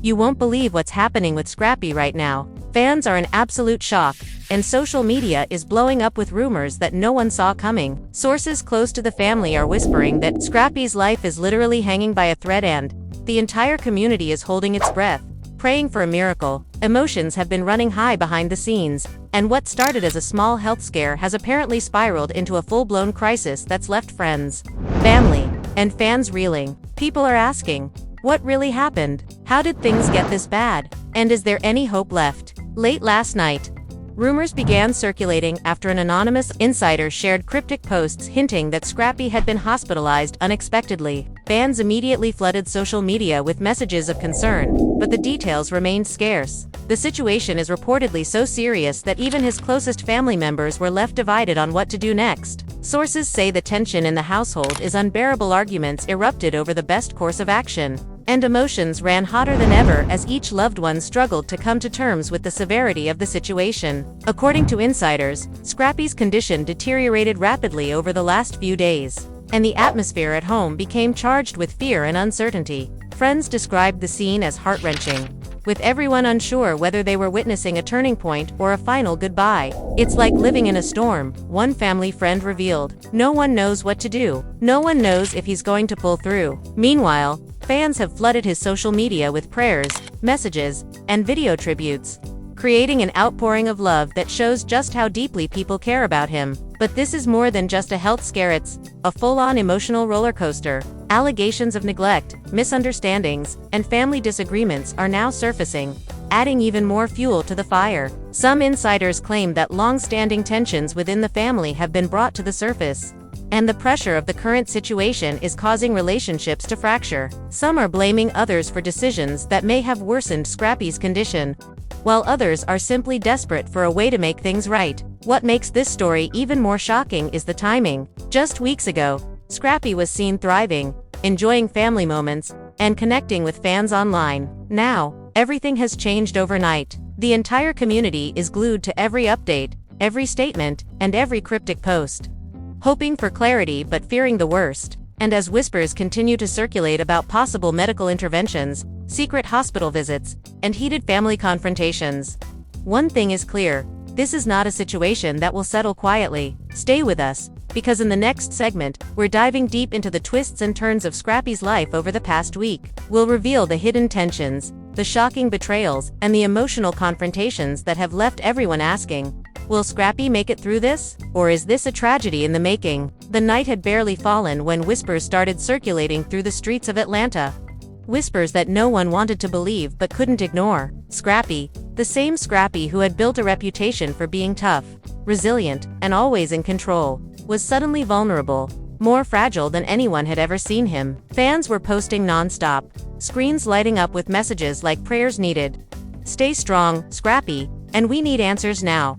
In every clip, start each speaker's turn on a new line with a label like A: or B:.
A: You won't believe what's happening with Scrappy right now. Fans are in absolute shock, and social media is blowing up with rumors that no one saw coming. Sources close to the family are whispering that Scrappy's life is literally hanging by a thread and the entire community is holding its breath, praying for a miracle. Emotions have been running high behind the scenes, and what started as a small health scare has apparently spiraled into a full-blown crisis that's left friends, family, and fans reeling. People are asking, what really happened? How did things get this bad? And is there any hope left? Late last night, rumors began circulating after an anonymous insider shared cryptic posts hinting that Scrappy had been hospitalized unexpectedly. Fans immediately flooded social media with messages of concern, but the details remained scarce. The situation is reportedly so serious that even his closest family members were left divided on what to do next. Sources say the tension in the household is unbearable. Arguments erupted over the best course of action, and emotions ran hotter than ever as each loved one struggled to come to terms with the severity of the situation. According to insiders, Scrappy's condition deteriorated rapidly over the last few days, and the atmosphere at home became charged with fear and uncertainty. Friends described the scene as heart-wrenching, with everyone unsure whether they were witnessing a turning point or a final goodbye. It's like living in a storm, one family friend revealed. No one knows what to do. No one knows if he's going to pull through. Meanwhile, fans have flooded his social media with prayers, messages, and video tributes, creating an outpouring of love that shows just how deeply people care about him. But this is more than just a health scare, it's a full-on emotional roller coaster. Allegations of neglect, misunderstandings, and family disagreements are now surfacing, adding even more fuel to the fire. Some insiders claim that long-standing tensions within the family have been brought to the surface, and the pressure of the current situation is causing relationships to fracture. Some are blaming others for decisions that may have worsened Scrappy's condition, while others are simply desperate for a way to make things right. What makes this story even more shocking is the timing. Just weeks ago, Scrappy was seen thriving, enjoying family moments, and connecting with fans online. Now, everything has changed overnight. The entire community is glued to every update, every statement, and every cryptic post, hoping for clarity but fearing the worst. And as whispers continue to circulate about possible medical interventions, secret hospital visits, and heated family confrontations, one thing is clear: this is not a situation that will settle quietly. Stay with us, because in the next segment, we're diving deep into the twists and turns of Scrappy's life over the past week. We'll reveal the hidden tensions, the shocking betrayals, and the emotional confrontations that have left everyone asking, will Scrappy make it through this? Or is this a tragedy in the making? The night had barely fallen when whispers started circulating through the streets of Atlanta. Whispers that no one wanted to believe but couldn't ignore. Scrappy, the same Scrappy who had built a reputation for being tough, resilient, and always in control, was suddenly vulnerable, more fragile than anyone had ever seen him. Fans were posting non-stop, screens lighting up with messages like "Prayers needed," "Stay strong, Scrappy," and "We need answers now."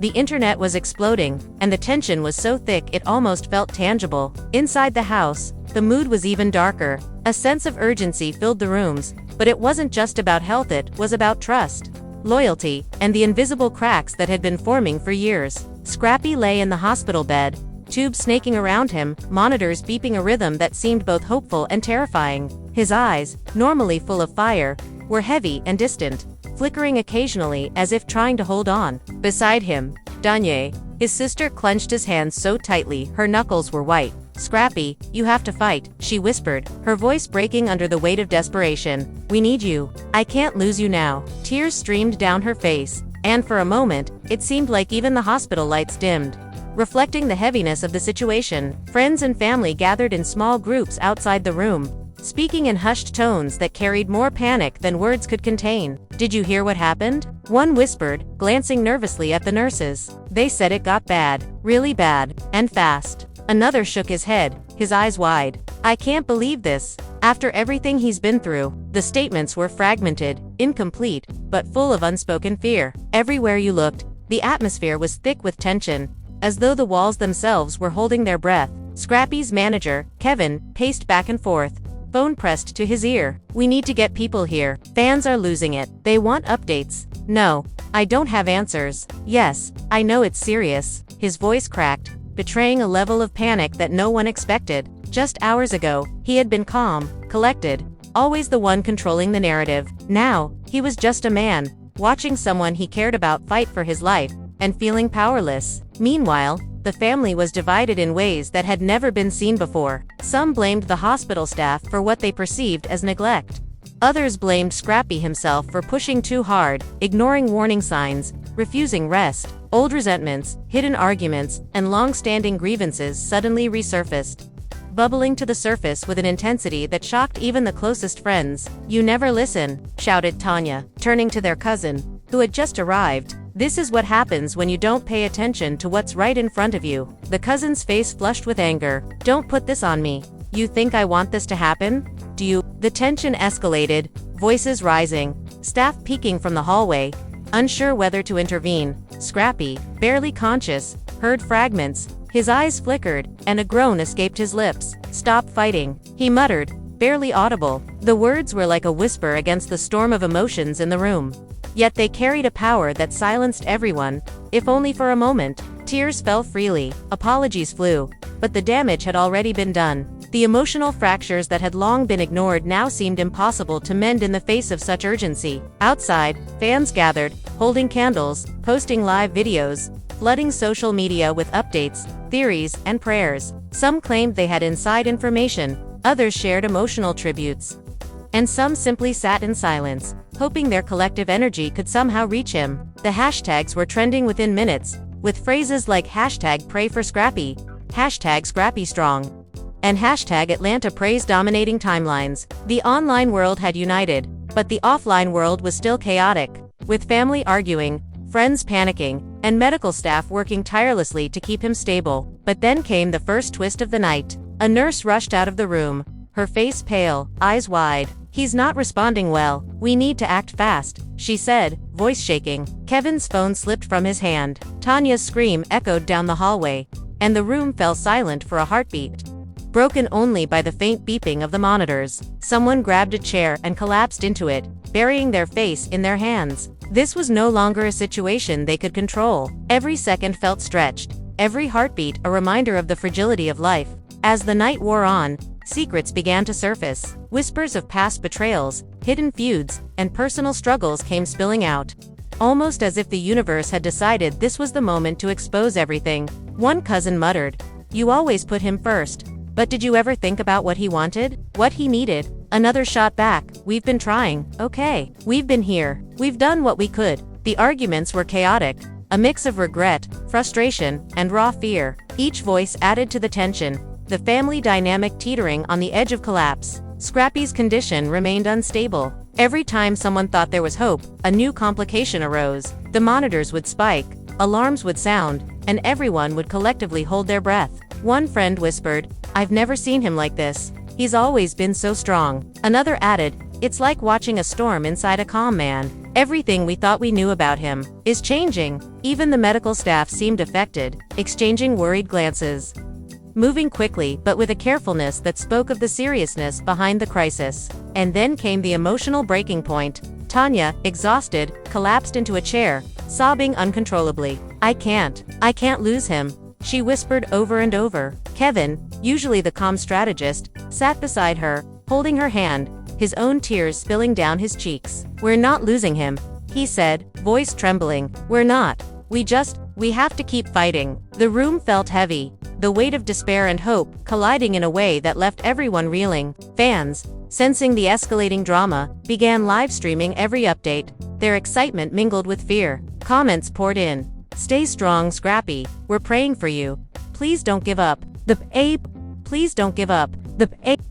A: The internet was exploding, and the tension was so thick it almost felt tangible. Inside the house, the mood was even darker. A sense of urgency filled the rooms, but it wasn't just about health, it was about trust, loyalty, and the invisible cracks that had been forming for years. Scrappy lay in the hospital bed, tubes snaking around him, monitors beeping a rhythm that seemed both hopeful and terrifying. His eyes, normally full of fire, were heavy and distant, flickering occasionally as if trying to hold on. Beside him, Danye, his sister, clenched his hands so tightly her knuckles were white. "Scrappy, you have to fight," she whispered, her voice breaking under the weight of desperation. "We need you. I can't lose you now." Tears streamed down her face, and for a moment, it seemed like even the hospital lights dimmed, reflecting the heaviness of the situation. Friends and family gathered in small groups outside the room, speaking in hushed tones that carried more panic than words could contain. "Did you hear what happened?" one whispered, glancing nervously at the nurses. "They said it got bad, really bad, and fast." Another shook his head, his eyes wide. "I can't believe this. After everything he's been through." The statements were fragmented, incomplete, but full of unspoken fear. Everywhere you looked, the atmosphere was thick with tension, as though the walls themselves were holding their breath. Scrappy's manager, Kevin, paced back and forth, phone pressed to his ear. "We need to get people here. Fans are losing it. They want updates." "No, I don't have answers." "Yes, I know it's serious." His voice cracked, betraying a level of panic that no one expected. Just hours ago, he had been calm, collected, always the one controlling the narrative. Now, he was just a man, watching someone he cared about fight for his life, and feeling powerless. Meanwhile, the family was divided in ways that had never been seen before. Some blamed the hospital staff for what they perceived as neglect. Others blamed Scrappy himself for pushing too hard, ignoring warning signs, refusing rest. Old resentments, hidden arguments, and long-standing grievances suddenly resurfaced, bubbling to the surface with an intensity that shocked even the closest friends. "You never listen," shouted Tanya, turning to their cousin, who had just arrived. "This is what happens when you don't pay attention to what's right in front of you." The cousin's face flushed with anger. "Don't put this on me. You think I want this to happen? Do you?" The tension escalated, voices rising, staff peeking from the hallway, unsure whether to intervene. Scrappy, barely conscious, heard fragments. His eyes flickered, and a groan escaped his lips. "Stop fighting," he muttered, barely audible. The words were like a whisper against the storm of emotions in the room. Yet they carried a power that silenced everyone, if only for a moment. Tears fell freely, apologies flew, but the damage had already been done. The emotional fractures that had long been ignored now seemed impossible to mend in the face of such urgency. Outside, fans gathered, holding candles, posting live videos, flooding social media with updates, theories, and prayers. Some claimed they had inside information, others shared emotional tributes, and some simply sat in silence, hoping their collective energy could somehow reach him. The hashtags were trending within minutes, with phrases like #PrayForScrappy, #ScrappyStrong, and #Atlanta Praise dominating timelines. The online world had united, but the offline world was still chaotic, with family arguing, friends panicking, and medical staff working tirelessly to keep him stable. But then came the first twist of the night. A nurse rushed out of the room, her face pale, eyes wide. "He's not responding well. We need to act fast," she said, voice shaking. Kevin's phone slipped from his hand. Tanya's scream echoed down the hallway, and the room fell silent for a heartbeat, broken only by the faint beeping of the monitors. Someone grabbed a chair and collapsed into it, burying their face in their hands. This was no longer a situation they could control. Every second felt stretched, every heartbeat a reminder of the fragility of life. As the night wore on, secrets began to surface. Whispers of past betrayals, hidden feuds, and personal struggles came spilling out, almost as if the universe had decided this was the moment to expose everything. One cousin muttered, "You always put him first. But did you ever think about what he wanted? What he needed?" Another shot back, "We've been trying, okay? We've been here. We've done what we could." The arguments were chaotic, a mix of regret, frustration, and raw fear. Each voice added to the tension, the family dynamic teetering on the edge of collapse. Scrappy's condition remained unstable. Every time someone thought there was hope, a new complication arose. The monitors would spike, alarms would sound, and everyone would collectively hold their breath. One friend whispered, "I've never seen him like this. He's always been so strong." Another added, "It's like watching a storm inside a calm man. Everything we thought we knew about him is changing." Even the medical staff seemed affected, exchanging worried glances, moving quickly but with a carefulness that spoke of the seriousness behind the crisis. And then came the emotional breaking point. Tanya, exhausted, collapsed into a chair, sobbing uncontrollably. I can't lose him," she whispered over and over. Kevin, usually the calm strategist, sat beside her, holding her hand, his own tears spilling down his cheeks. "We're not losing him," he said, voice trembling. "We're not. We have to keep fighting." The room felt heavy, the weight of despair and hope colliding in a way that left everyone reeling. Fans, sensing the escalating drama, began live streaming every update. Their excitement mingled with fear. Comments poured in. "Stay strong, Scrappy. We're praying for you. Please don't give up. Please don't give up."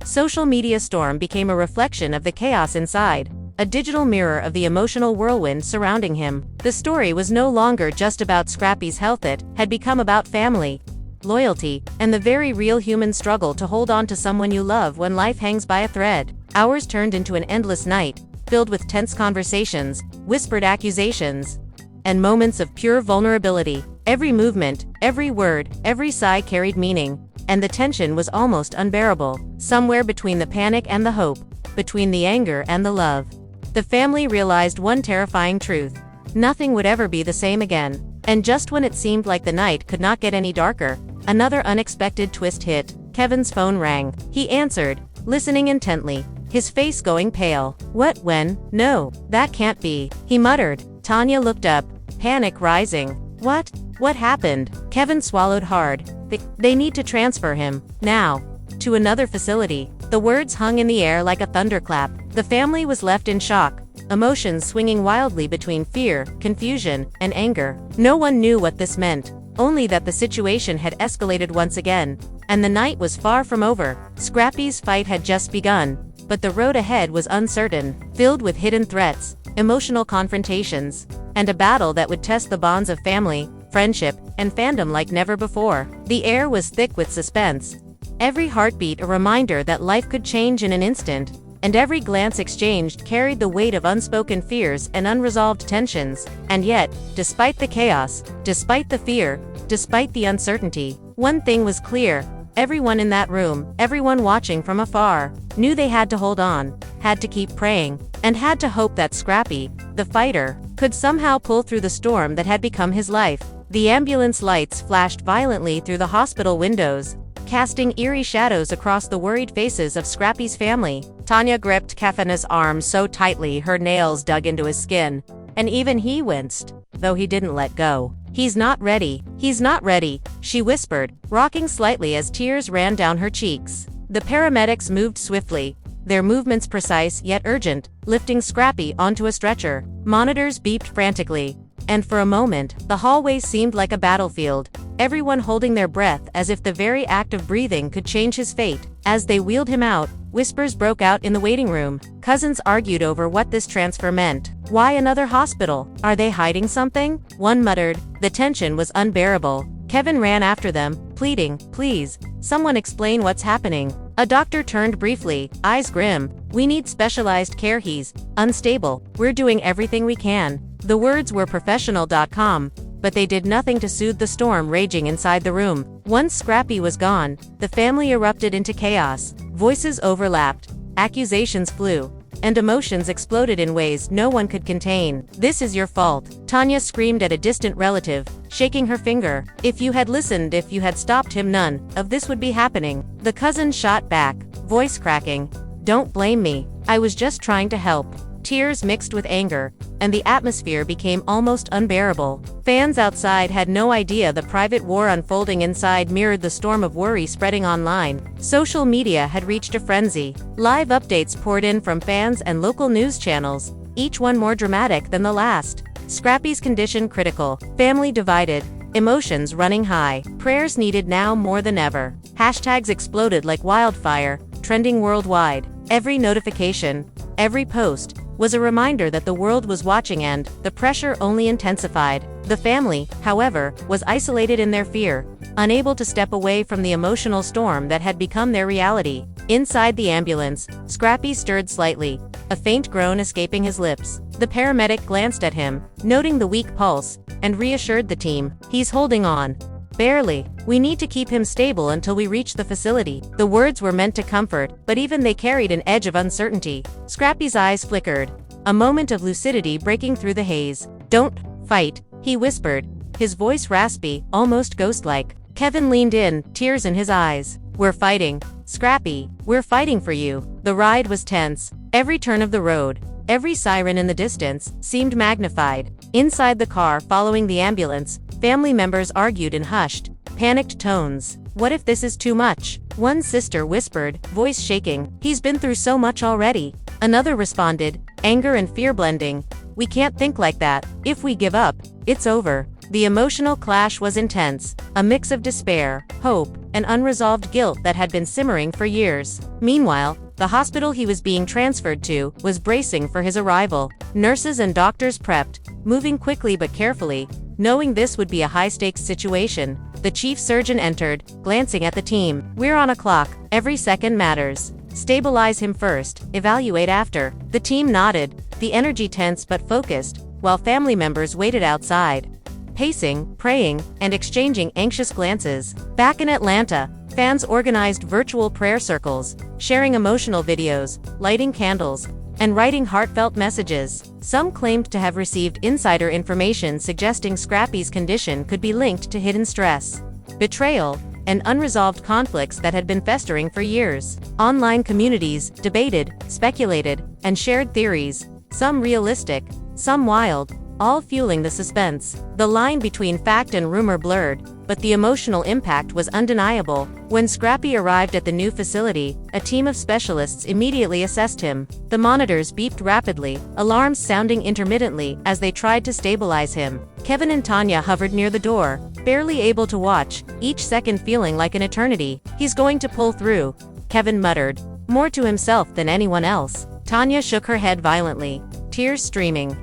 A: Social media storm became a reflection of the chaos inside, a digital mirror of the emotional whirlwind surrounding him. The story was no longer just about Scrappy's health, it had become about family, loyalty, and the very real human struggle to hold on to someone you love when life hangs by a thread. Hours turned into an endless night, filled with tense conversations, whispered accusations, and moments of pure vulnerability. Every movement, every word, every sigh carried meaning, and the tension was almost unbearable. Somewhere between the panic and the hope, between the anger and the love, the family realized one terrifying truth. Nothing would ever be the same again. And just when it seemed like the night could not get any darker, another unexpected twist hit. Kevin's phone rang. He answered, listening intently, his face going pale. What, when? No, that can't be, he muttered. Tanya looked up, panic rising. What? What happened? Kevin swallowed hard. They need to transfer him, now, to another facility. The words hung in the air like a thunderclap. The family was left in shock, emotions swinging wildly between fear, confusion, and anger. No one knew what this meant, only that the situation had escalated once again, and the night was far from over. Scrappy's fight had just begun, but the road ahead was uncertain, filled with hidden threats, emotional confrontations, and a battle that would test the bonds of family, friendship, and fandom like never before. The air was thick with suspense, every heartbeat a reminder that life could change in an instant, and every glance exchanged carried the weight of unspoken fears and unresolved tensions. And yet, despite the chaos, despite the fear, despite the uncertainty, one thing was clear. Everyone in that room, everyone watching from afar, knew they had to hold on, had to keep praying, and had to hope that Scrappy, the fighter, could somehow pull through the storm that had become his life. The ambulance lights flashed violently through the hospital windows, casting eerie shadows across the worried faces of Scrappy's family. Tanya gripped Kevin's arm so tightly her nails dug into his skin, and even he winced, though he didn't let go. He's not ready, she whispered, rocking slightly as tears ran down her cheeks. The paramedics moved swiftly, their movements precise yet urgent, lifting Scrappy onto a stretcher. Monitors beeped frantically, and for a moment, the hallway seemed like a battlefield, everyone holding their breath as if the very act of breathing could change his fate. As they wheeled him out, whispers broke out in the waiting room. Cousins argued over what this transfer meant. Why another hospital? Are they hiding something? One muttered. The tension was unbearable. Kevin ran after them, pleading, please, someone explain what's happening. A doctor turned briefly, eyes grim. We need specialized care. He's unstable. We're doing everything we can. The words were professional.com, but they did nothing to soothe the storm raging inside the room. Once Scrappy was gone, the family erupted into chaos. Voices overlapped, accusations flew, and emotions exploded in ways no one could contain. This is your fault, Tanya screamed at a distant relative, shaking her finger. If you had listened, if you had stopped him, none of this would be happening. The cousin shot back, voice cracking. Don't blame me. I was just trying to help. Tears mixed with anger, and the atmosphere became almost unbearable. Fans outside had no idea the private war unfolding inside mirrored the storm of worry spreading online. Social media had reached a frenzy. Live updates poured in from fans and local news channels, each one more dramatic than the last. Scrappy's condition critical, family divided, emotions running high, prayers needed now more than ever. Hashtags exploded like wildfire, trending worldwide. Every notification, every post, was a reminder that the world was watching, and the pressure only intensified. The family, however, was isolated in their fear, unable to step away from the emotional storm that had become their reality. Inside the ambulance, Scrappy stirred slightly, a faint groan escaping his lips. The paramedic glanced at him, noting the weak pulse, and reassured the team. He's holding on. Barely. We need to keep him stable until we reach the facility. The words were meant to comfort, but even they carried an edge of uncertainty. Scrappy's eyes flickered, a moment of lucidity breaking through the haze. Don't fight, he whispered, his voice raspy, almost ghost-like. Kevin leaned in, tears in his eyes. We're fighting, Scrappy, we're fighting for you. The ride was tense. Every turn of the road, every siren in the distance, seemed magnified. Inside the car following the ambulance, family members argued in hushed, panicked tones. What if this is too much? One sister whispered, voice shaking. He's been through so much already. Another responded, anger and fear blending. We can't think like that. If we give up, it's over. The emotional clash was intense, a mix of despair, hope, and unresolved guilt that had been simmering for years. Meanwhile, the hospital he was being transferred to was bracing for his arrival. Nurses and doctors prepped, moving quickly but carefully, knowing this would be a high-stakes situation. The chief surgeon entered, glancing at the team. We're on a clock. Every second matters. Stabilize him first, evaluate after. The team nodded, the energy tense but focused, while family members waited outside, pacing, praying, and exchanging anxious glances. Back in Atlanta, fans organized virtual prayer circles, sharing emotional videos, lighting candles, and writing heartfelt messages. Some claimed to have received insider information suggesting Scrappy's condition could be linked to hidden stress, betrayal, and unresolved conflicts that had been festering for years. Online communities debated, speculated, and shared theories, some realistic, some wild, all fueling the suspense. The line between fact and rumor blurred, but the emotional impact was undeniable. When Scrappy arrived at the new facility, a team of specialists immediately assessed him. The monitors beeped rapidly, alarms sounding intermittently as they tried to stabilize him. Kevin and Tanya hovered near the door, barely able to watch, each second feeling like an eternity. "He's going to pull through," Kevin muttered, more to himself than anyone else. Tanya shook her head violently, tears streaming.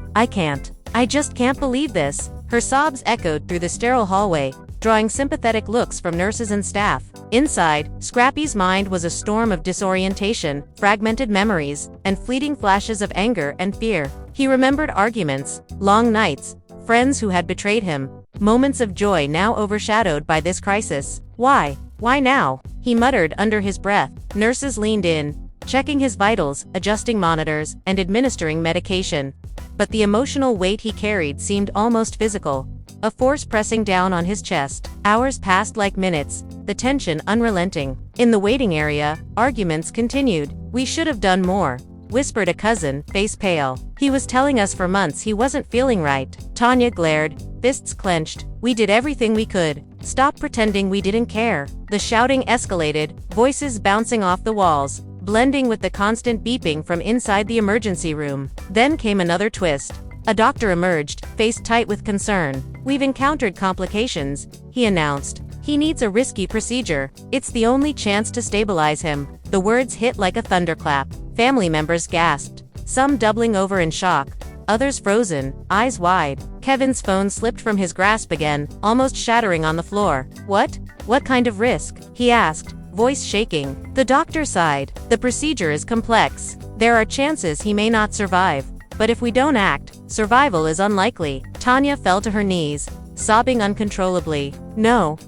A: I just can't believe this." Her sobs echoed through the sterile hallway, drawing sympathetic looks from nurses and staff. Inside, Scrappy's mind was a storm of disorientation, fragmented memories, and fleeting flashes of anger and fear. He remembered arguments, long nights, friends who had betrayed him, moments of joy now overshadowed by this crisis. Why? Why now? He muttered under his breath. Nurses leaned in, checking his vitals, adjusting monitors, and administering medication. But the emotional weight he carried seemed almost physical, a force pressing down on his chest. Hours passed like minutes, the tension unrelenting. In the waiting area, arguments continued. "We should have done more," whispered a cousin, face pale. "He was telling us for months he wasn't feeling right." Tanya glared, fists clenched. "We did everything we could. Stop pretending we didn't care." The shouting escalated, voices bouncing off the walls, blending with the constant beeping from inside the emergency room. Then came another twist. A doctor emerged, face tight with concern. "We've encountered complications," he announced. "He needs a risky procedure. It's the only chance to stabilize him." The words hit like a thunderclap. Family members gasped, some doubling over in shock, others frozen, eyes wide. Kevin's phone slipped from his grasp again, almost shattering on the floor. What kind of risk?" he asked, voice shaking. The doctor sighed. "The procedure is complex. There are chances he may not survive. But if we don't act, survival is unlikely." Tanya fell to her knees, sobbing uncontrollably. No,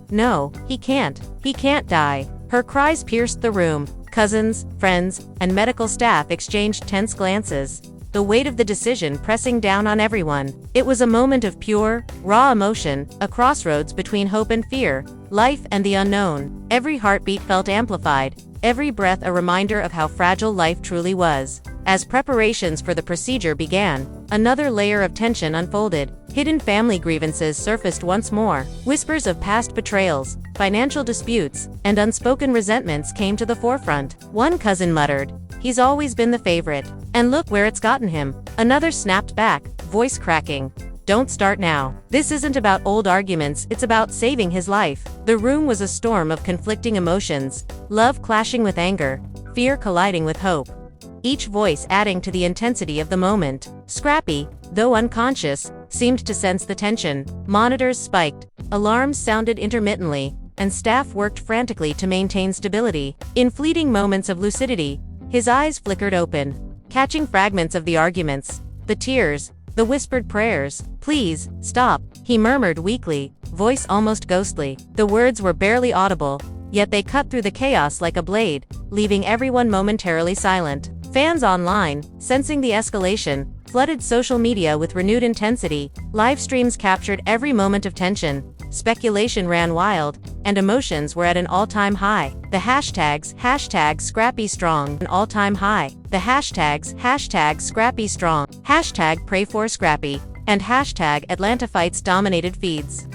A: he can't die." Her cries pierced the room. Cousins, friends, and medical staff exchanged tense glances, the weight of the decision pressing down on everyone. It was a moment of pure, raw emotion, a crossroads between hope and fear, life and the unknown. Every heartbeat felt amplified, every breath a reminder of how fragile life truly was. As preparations for the procedure began, another layer of tension unfolded. Hidden family grievances surfaced once more. Whispers of past betrayals, financial disputes, and unspoken resentments came to the forefront. One cousin muttered, "He's always been the favorite, and look where it's gotten him." Another snapped back, voice cracking, "Don't start now. This isn't about old arguments, it's about saving his life." The room was a storm of conflicting emotions, love clashing with anger, fear colliding with hope, each voice adding to the intensity of the moment. Scrappy, though unconscious, seemed to sense the tension. Monitors spiked, alarms sounded intermittently, and staff worked frantically to maintain stability. In fleeting moments of lucidity, his eyes flickered open, catching fragments of the arguments, the tears, the whispered prayers. "Please, stop," he murmured weakly, voice almost ghostly. The words were barely audible, yet they cut through the chaos like a blade, leaving everyone momentarily silent. Fans online, sensing the escalation, flooded social media with renewed intensity. Live streams captured every moment of tension, speculation ran wild, and emotions were at an all-time high. The hashtags #ScrappyStrong, an all-time high. The hashtags #ScrappyStrong, #PrayForScrappy, and #AtlantaFights dominated feeds,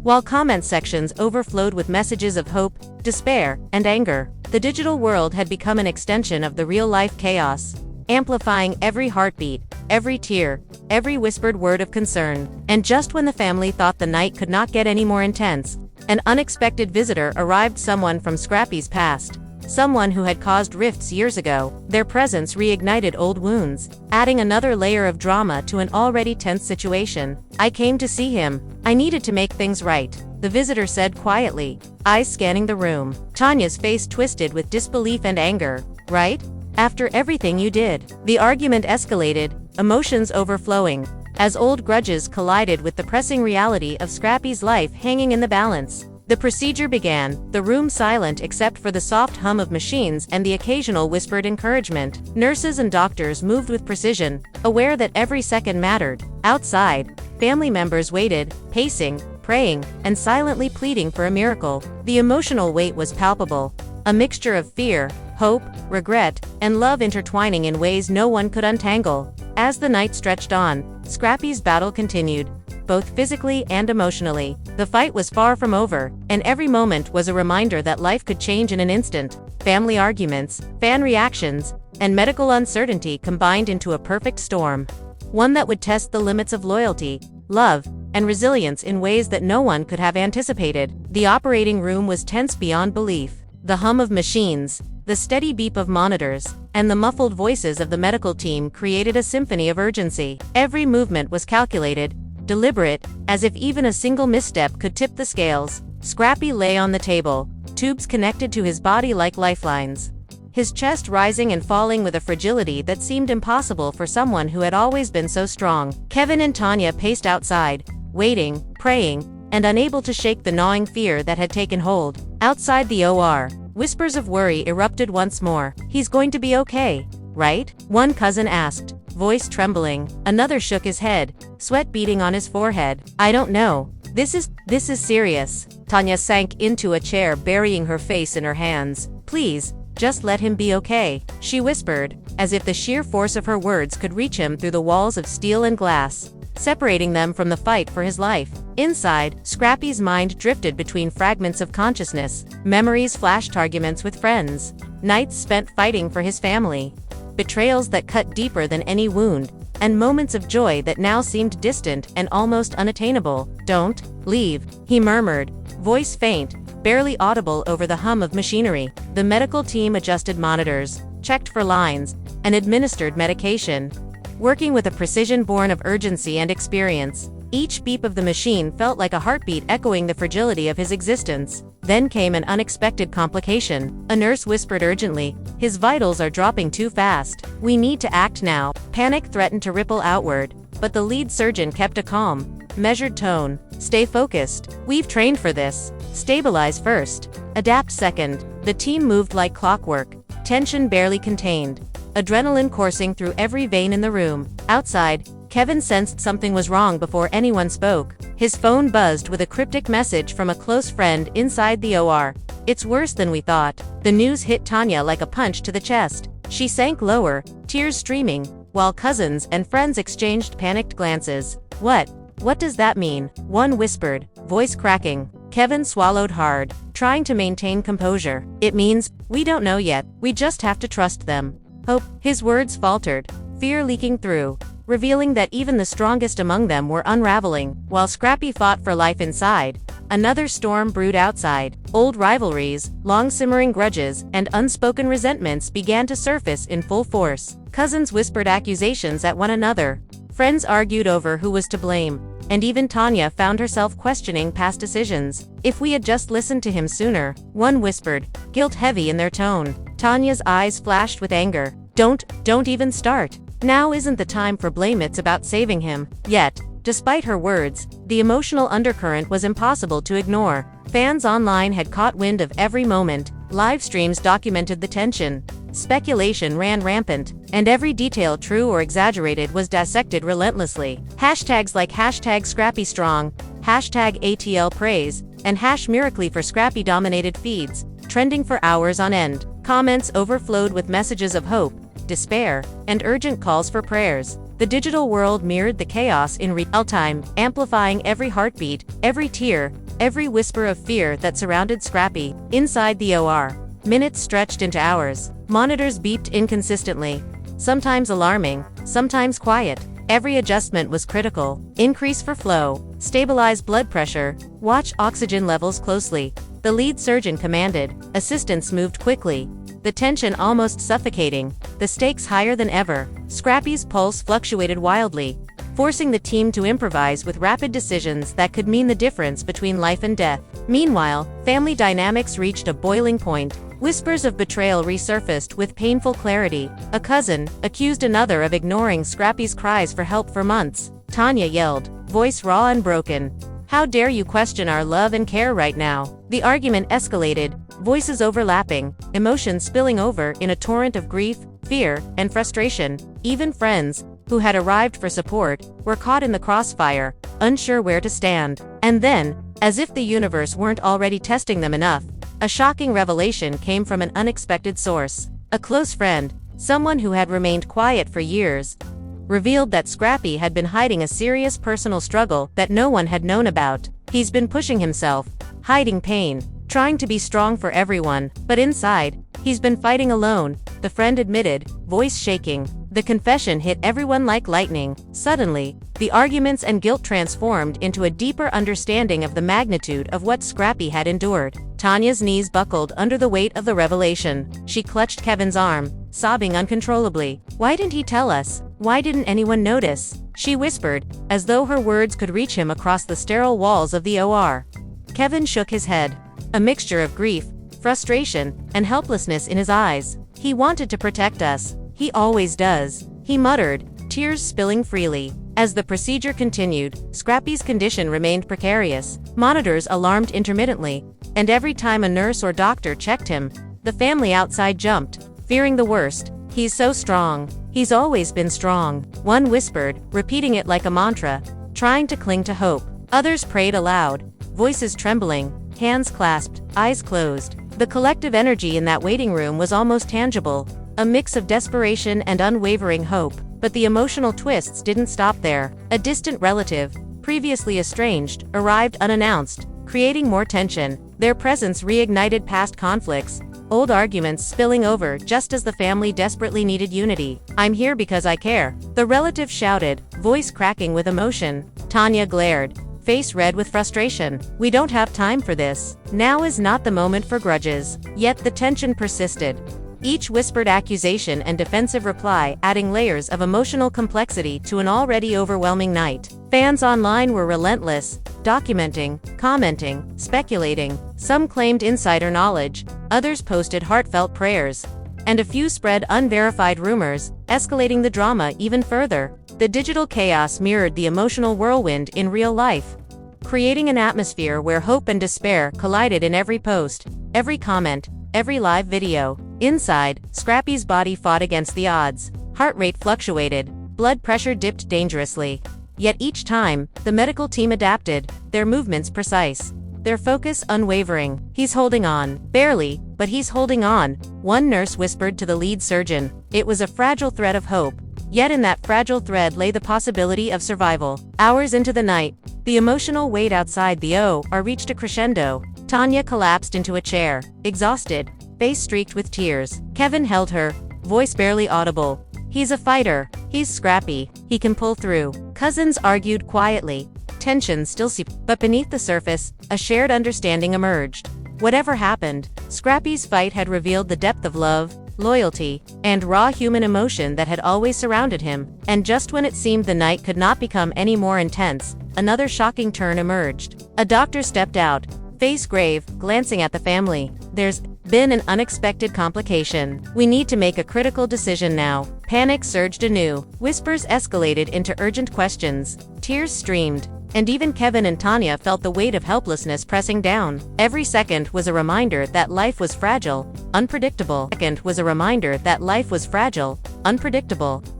A: while comment sections overflowed with messages of hope, despair, and anger. The digital world had become an extension of the real-life chaos, amplifying every heartbeat, every tear, every whispered word of concern. And just when the family thought the night could not get any more intense, an unexpected visitor arrived, someone from Scrappy's past, someone who had caused rifts years ago. Their presence reignited old wounds, adding another layer of drama to an already tense situation. "I came to see him. I needed to make things right," the visitor said quietly, eyes scanning the room. Tanya's face twisted with disbelief and anger. "Right? After everything you did?" The argument escalated, emotions overflowing, as old grudges collided with the pressing reality of Scrappy's life hanging in the balance. The procedure began, the room silent except for the soft hum of machines and the occasional whispered encouragement. Nurses and doctors moved with precision, aware that every second mattered. Outside, family members waited, pacing, praying, and silently pleading for a miracle. The emotional weight was palpable, a mixture of fear, hope, regret, and love intertwining in ways no one could untangle. As the night stretched on, Scrappy's battle continued, both physically and emotionally. The fight was far from over, and every moment was a reminder that life could change in an instant. Family arguments, fan reactions, and medical uncertainty combined into a perfect storm. One that would test the limits of loyalty, love, and resilience in ways that no one could have anticipated. The operating room was tense beyond belief. The hum of machines, the steady beep of monitors, and the muffled voices of the medical team created a symphony of urgency. Every movement was calculated, deliberate, as if even a single misstep could tip the scales. Scrappy lay on the table, tubes connected to his body like lifelines, his chest rising and falling with a fragility that seemed impossible for someone who had always been so strong. Kevin and Tanya paced outside, waiting, praying, and unable to shake the gnawing fear that had taken hold. Outside the OR, whispers of worry erupted once more. "He's going to be okay, right?" one cousin asked, voice trembling. Another shook his head, sweat beading on his forehead. "I don't know. This is serious." Tanya sank into a chair, burying her face in her hands. "Please, just let him be okay," she whispered, as if the sheer force of her words could reach him through the walls of steel and glass, separating them from the fight for his life. Inside, Scrappy's mind drifted between fragments of consciousness. Memories flashed, arguments with friends, nights spent fighting for his family, betrayals that cut deeper than any wound, and moments of joy that now seemed distant and almost unattainable. "Don't leave," he murmured, voice faint, barely audible over the hum of machinery. The medical team adjusted monitors, checked for lines, and administered medication, working with a precision born of urgency and experience. Each beep of the machine felt like a heartbeat echoing the fragility of his existence. Then came an unexpected complication. A nurse whispered urgently, "His vitals are dropping too fast. We need to act now." Panic threatened to ripple outward, but the lead surgeon kept a calm, measured tone. "Stay focused. We've trained for this. Stabilize first, adapt second." The team moved like clockwork, tension barely contained, adrenaline coursing through every vein in the room. Outside, Kevin sensed something was wrong before anyone spoke. His phone buzzed with a cryptic message from a close friend inside the OR. "It's worse than we thought." The news hit Tanya like a punch to the chest. She sank lower, tears streaming, while cousins and friends exchanged panicked glances. What does that mean?" one whispered, voice cracking. Kevin swallowed hard, trying to maintain composure. "It means, we don't know yet. We just have to trust them. Hope." His words faltered, fear leaking through, revealing that even the strongest among them were unraveling. While Scrappy fought for life inside, another storm brewed outside. Old rivalries, long-simmering grudges, and unspoken resentments began to surface in full force. Cousins whispered accusations at one another. Friends argued over who was to blame, and even Tanya found herself questioning past decisions. "If we had just listened to him sooner," one whispered, guilt heavy in their tone. Tanya's eyes flashed with anger. Don't even start. Now isn't the time for blame, it's about saving him." Yet, despite her words, the emotional undercurrent was impossible to ignore. Fans online had caught wind of every moment, live streams documented the tension, speculation ran rampant, and every detail, true or exaggerated, was dissected relentlessly. Hashtags like #ScrappyStrong, #ATLPraise, and #Miracle for Scrappy dominated feeds, trending for hours on end. Comments overflowed with messages of hope, despair, and urgent calls for prayers. The digital world mirrored the chaos in real time, amplifying every heartbeat, every tear, every whisper of fear that surrounded Scrappy. Inside the OR, minutes stretched into hours. Monitors beeped inconsistently, sometimes alarming, sometimes quiet. Every adjustment was critical. Increase for flow, stabilize blood pressure, watch oxygen levels closely, the lead surgeon commanded. Assistants moved quickly, the tension almost suffocating, the stakes higher than ever. Scrappy's pulse fluctuated wildly, forcing the team to improvise with rapid decisions that could mean the difference between life and death. Meanwhile, family dynamics reached a boiling point. Whispers of betrayal resurfaced with painful clarity. A cousin accused another of ignoring Scrappy's cries for help for months. Tanya yelled, voice raw and broken, "How dare you question our love and care right now?" The argument escalated, voices overlapping, emotions spilling over in a torrent of grief, fear, and frustration. Even friends, who had arrived for support, were caught in the crossfire, unsure where to stand. And then, as if the universe weren't already testing them enough, a shocking revelation came from an unexpected source. A close friend, someone who had remained quiet for years, revealed that Scrappy had been hiding a serious personal struggle that no one had known about. He's been pushing himself, hiding pain, trying to be strong for everyone, but inside, he's been fighting alone, the friend admitted, voice shaking. The confession hit everyone like lightning. Suddenly, the arguments and guilt transformed into a deeper understanding of the magnitude of what Scrappy had endured. Tanya's knees buckled under the weight of the revelation. She clutched Kevin's arm, sobbing uncontrollably. "Why didn't he tell us? Why didn't anyone notice?" she whispered, as though her words could reach him across the sterile walls of the OR. Kevin shook his head, a mixture of grief, frustration, and helplessness in his eyes. "He wanted to protect us. He always does," he muttered, tears spilling freely. As the procedure continued, Scrappy's condition remained precarious. Monitors alarmed intermittently, and every time a nurse or doctor checked him, the family outside jumped, fearing the worst. "He's so strong. He's always been strong," one whispered, repeating it like a mantra, trying to cling to hope. Others prayed aloud, voices trembling, hands clasped, eyes closed. The collective energy in that waiting room was almost tangible, a mix of desperation and unwavering hope. But the emotional twists didn't stop there. A distant relative, previously estranged, arrived unannounced, creating more tension. Their presence reignited past conflicts, old arguments spilling over just as the family desperately needed unity. "I'm here because I care," the relative shouted, voice cracking with emotion. Tanya glared, face red with frustration. "We don't have time for this. Now is not the moment for grudges." Yet the tension persisted. Each whispered accusation and defensive reply adding layers of emotional complexity to an already overwhelming night. Fans online were relentless, documenting, commenting, speculating. Some claimed insider knowledge, others posted heartfelt prayers, and a few spread unverified rumors, escalating the drama even further. The digital chaos mirrored the emotional whirlwind in real life, creating an atmosphere where hope and despair collided in every post, every comment, every live video. Inside, Scrappy's body fought against the odds. Heart rate fluctuated, blood pressure dipped dangerously. Yet each time, the medical team adapted, their movements precise, their focus unwavering. "He's holding on. Barely, but he's holding on," one nurse whispered to the lead surgeon. It was a fragile thread of hope. Yet in that fragile thread lay the possibility of survival. Hours into the night, the emotional weight outside the OR reached a crescendo. Tanya collapsed into a chair, exhausted, face streaked with tears. Kevin held her, voice barely audible. "He's a fighter. He's Scrappy. He can pull through." Cousins argued quietly, tension still seeped, but beneath the surface, a shared understanding emerged. Whatever happened, Scrappy's fight had revealed the depth of love, loyalty, and raw human emotion that had always surrounded him. And just when it seemed the night could not become any more intense, another shocking turn emerged. A doctor stepped out, face grave, glancing at the family. "There's been an unexpected complication. We need to make a critical decision now." Panic surged anew. Whispers escalated into urgent questions. Tears streamed. And even Kevin and Tanya felt the weight of helplessness pressing down. Every second was a reminder that life was fragile, unpredictable.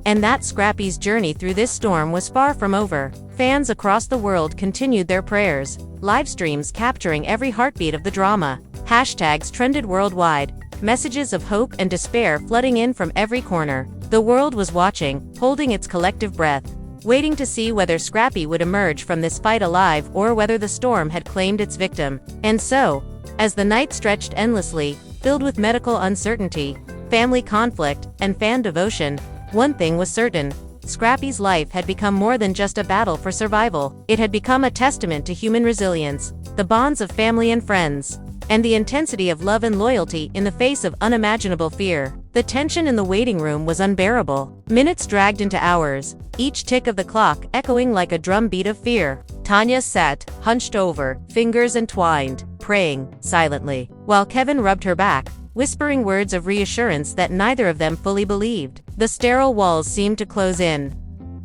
A: And that Scrappy's journey through this storm was far from over. Fans across the world continued their prayers, live streams capturing every heartbeat of the drama. Hashtags trended worldwide, messages of hope and despair flooding in from every corner. The world was watching, holding its collective breath, waiting to see whether Scrappy would emerge from this fight alive or whether the storm had claimed its victim. And so, as the night stretched endlessly, filled with medical uncertainty, family conflict, and fan devotion, one thing was certain: Scrappy's life had become more than just a battle for survival. It had become a testament to human resilience, the bonds of family and friends, and the intensity of love and loyalty in the face of unimaginable fear. The tension in the waiting room was unbearable. Minutes dragged into hours, each tick of the clock echoing like a drumbeat of fear. Tanya sat, hunched over, fingers entwined, praying silently, while Kevin rubbed her back, whispering words of reassurance that neither of them fully believed. The sterile walls seemed to close in,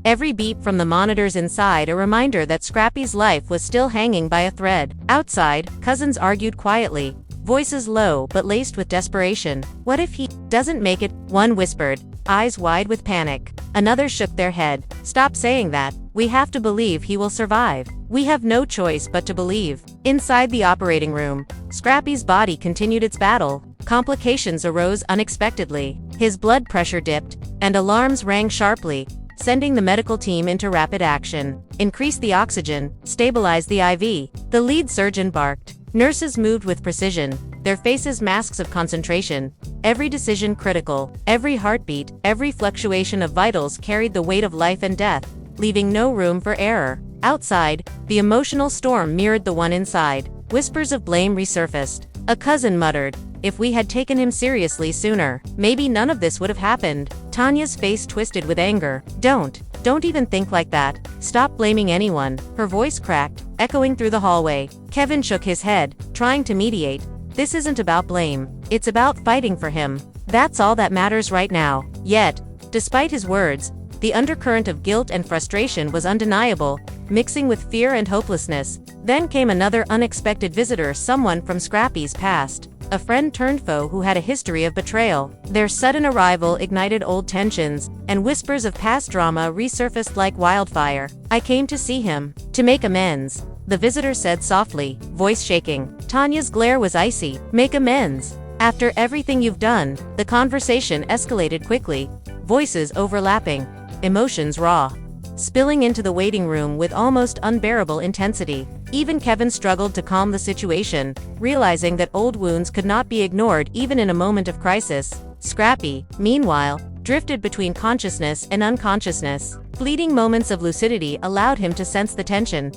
A: every beep from the monitors inside a reminder that Scrappy's life was still hanging by a thread. Outside, cousins argued quietly, voices low but laced with desperation. "What if he doesn't make it?" one whispered, eyes wide with panic. Another shook their head. "Stop saying that. We have to believe he will survive. We have no choice but to believe. Inside the operating room, Scrappy's body continued its battle. Complications arose unexpectedly. His blood pressure dipped, and alarms rang sharply, sending the medical team into rapid action. Increase the oxygen, stabilize the IV. The lead surgeon barked. Nurses moved with precision, their faces masks of concentration. Every decision critical, every heartbeat, every fluctuation of vitals carried the weight of life and death, leaving no room for error. Outside, the emotional storm mirrored the one inside. Whispers of blame resurfaced. A cousin muttered, "If we had taken him seriously sooner, maybe none of this would have happened." Tanya's face twisted with anger. Don't even think like that. Stop blaming anyone." Her voice cracked, echoing through the hallway. Kevin shook his head, trying to mediate. "This isn't about blame. It's about fighting for him. That's all that matters right now." Yet, despite his words, the undercurrent of guilt and frustration was undeniable, mixing with fear and hopelessness. Then came another unexpected visitor, someone from Scrappy's past. A friend turned foe who had a history of betrayal. Their sudden arrival ignited old tensions, and whispers of past drama resurfaced like wildfire. "I came to see him, to make amends," the visitor said softly, voice shaking. Tanya's glare was icy. "Make amends? After everything you've done?" The conversation escalated quickly, voices overlapping, emotions raw, spilling into the waiting room with almost unbearable intensity. Even Kevin struggled to calm the situation, realizing that old wounds could not be ignored even in a moment of crisis. Scrappy, meanwhile, drifted between consciousness and unconsciousness. Fleeting moments of lucidity allowed him to sense the tension,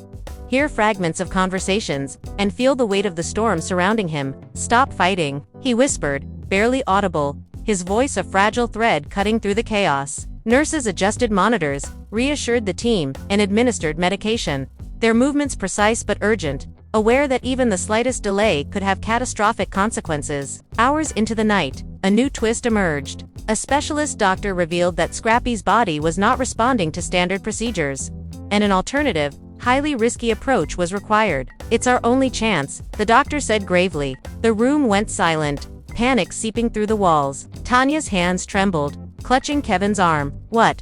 A: hear fragments of conversations, and feel the weight of the storm surrounding him. "Stop fighting," he whispered, barely audible, his voice a fragile thread cutting through the chaos. Nurses adjusted monitors, reassured the team, and administered medication, their movements precise but urgent, aware that even the slightest delay could have catastrophic consequences. Hours into the night, a new twist emerged. A specialist doctor revealed that Scrappy's body was not responding to standard procedures, and an alternative, highly risky approach was required. "It's our only chance," the doctor said gravely. The room went silent, panic seeping through the walls. Tanya's hands trembled, clutching Kevin's arm. What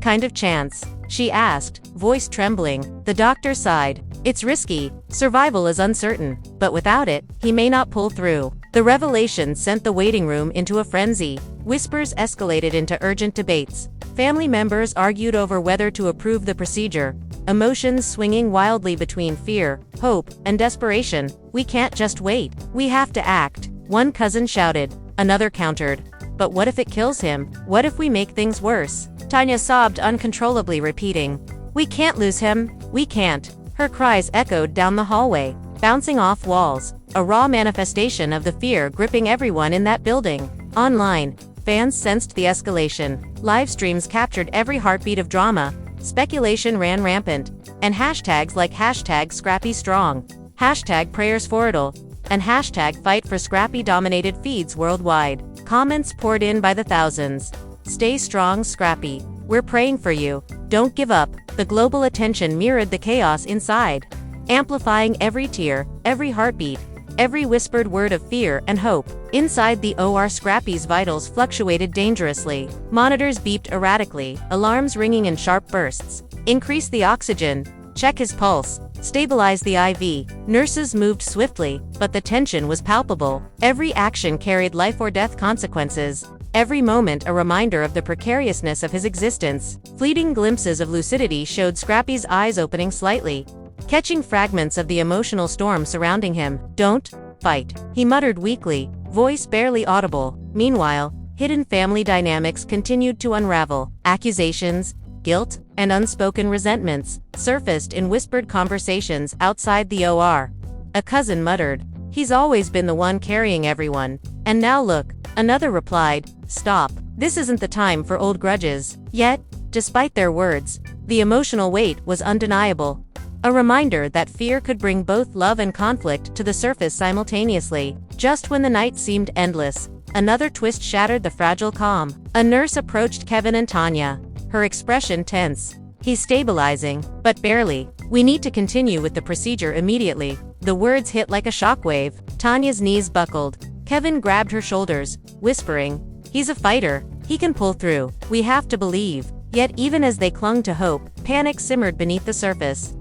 A: kind of chance?" she asked, voice trembling. The doctor sighed. "It's risky, survival is uncertain, but without it, he may not pull through." The revelation sent the waiting room into a frenzy. Whispers escalated into urgent debates. Family members argued over whether to approve the procedure, emotions swinging wildly between fear, hope, and desperation. "We can't just wait. We have to act," one cousin shouted. Another countered. "But what if it kills him? What if we make things worse?" Tanya sobbed uncontrollably, repeating, "We can't lose him. We can't." Her cries echoed down the hallway, bouncing off walls, a raw manifestation of the fear gripping everyone in that building. Online, fans sensed the escalation. Live streams captured every heartbeat of drama. Speculation ran rampant, and hashtags like #ScrappyStrong, #PrayersForIt'll, and #FightForScrappy dominated feeds worldwide. Comments poured in by the thousands. "Stay strong, Scrappy. We're praying for you. Don't give up." The global attention mirrored the chaos inside, amplifying every tear, every heartbeat, every whispered word of fear and hope. Inside the OR, Scrappy's vitals fluctuated dangerously. Monitors beeped erratically, alarms ringing in sharp bursts. "Increase the oxygen. Check his pulse. Stabilize the IV." Nurses moved swiftly, but the tension was palpable. Every action carried life or death consequences. Every moment a reminder of the precariousness of his existence. Fleeting glimpses of lucidity showed Scrappy's eyes opening slightly, catching fragments of the emotional storm surrounding him. "Don't fight," he muttered weakly, voice barely audible. Meanwhile, hidden family dynamics continued to unravel. Accusations, guilt, and unspoken resentments surfaced in whispered conversations outside the OR. A cousin muttered, "He's always been the one carrying everyone. And now look." Another replied, "Stop. This isn't the time for old grudges." Yet, despite their words, the emotional weight was undeniable. A reminder that fear could bring both love and conflict to the surface simultaneously. Just when the night seemed endless, another twist shattered the fragile calm. A nurse approached Kevin and Tanya, her expression tense. "He's stabilizing, but barely. We need to continue with the procedure immediately." The words hit like a shockwave. Tanya's knees buckled. Kevin grabbed her shoulders, whispering, "He's a fighter. He can pull through. We have to believe." Yet even as they clung to hope, panic simmered beneath the surface.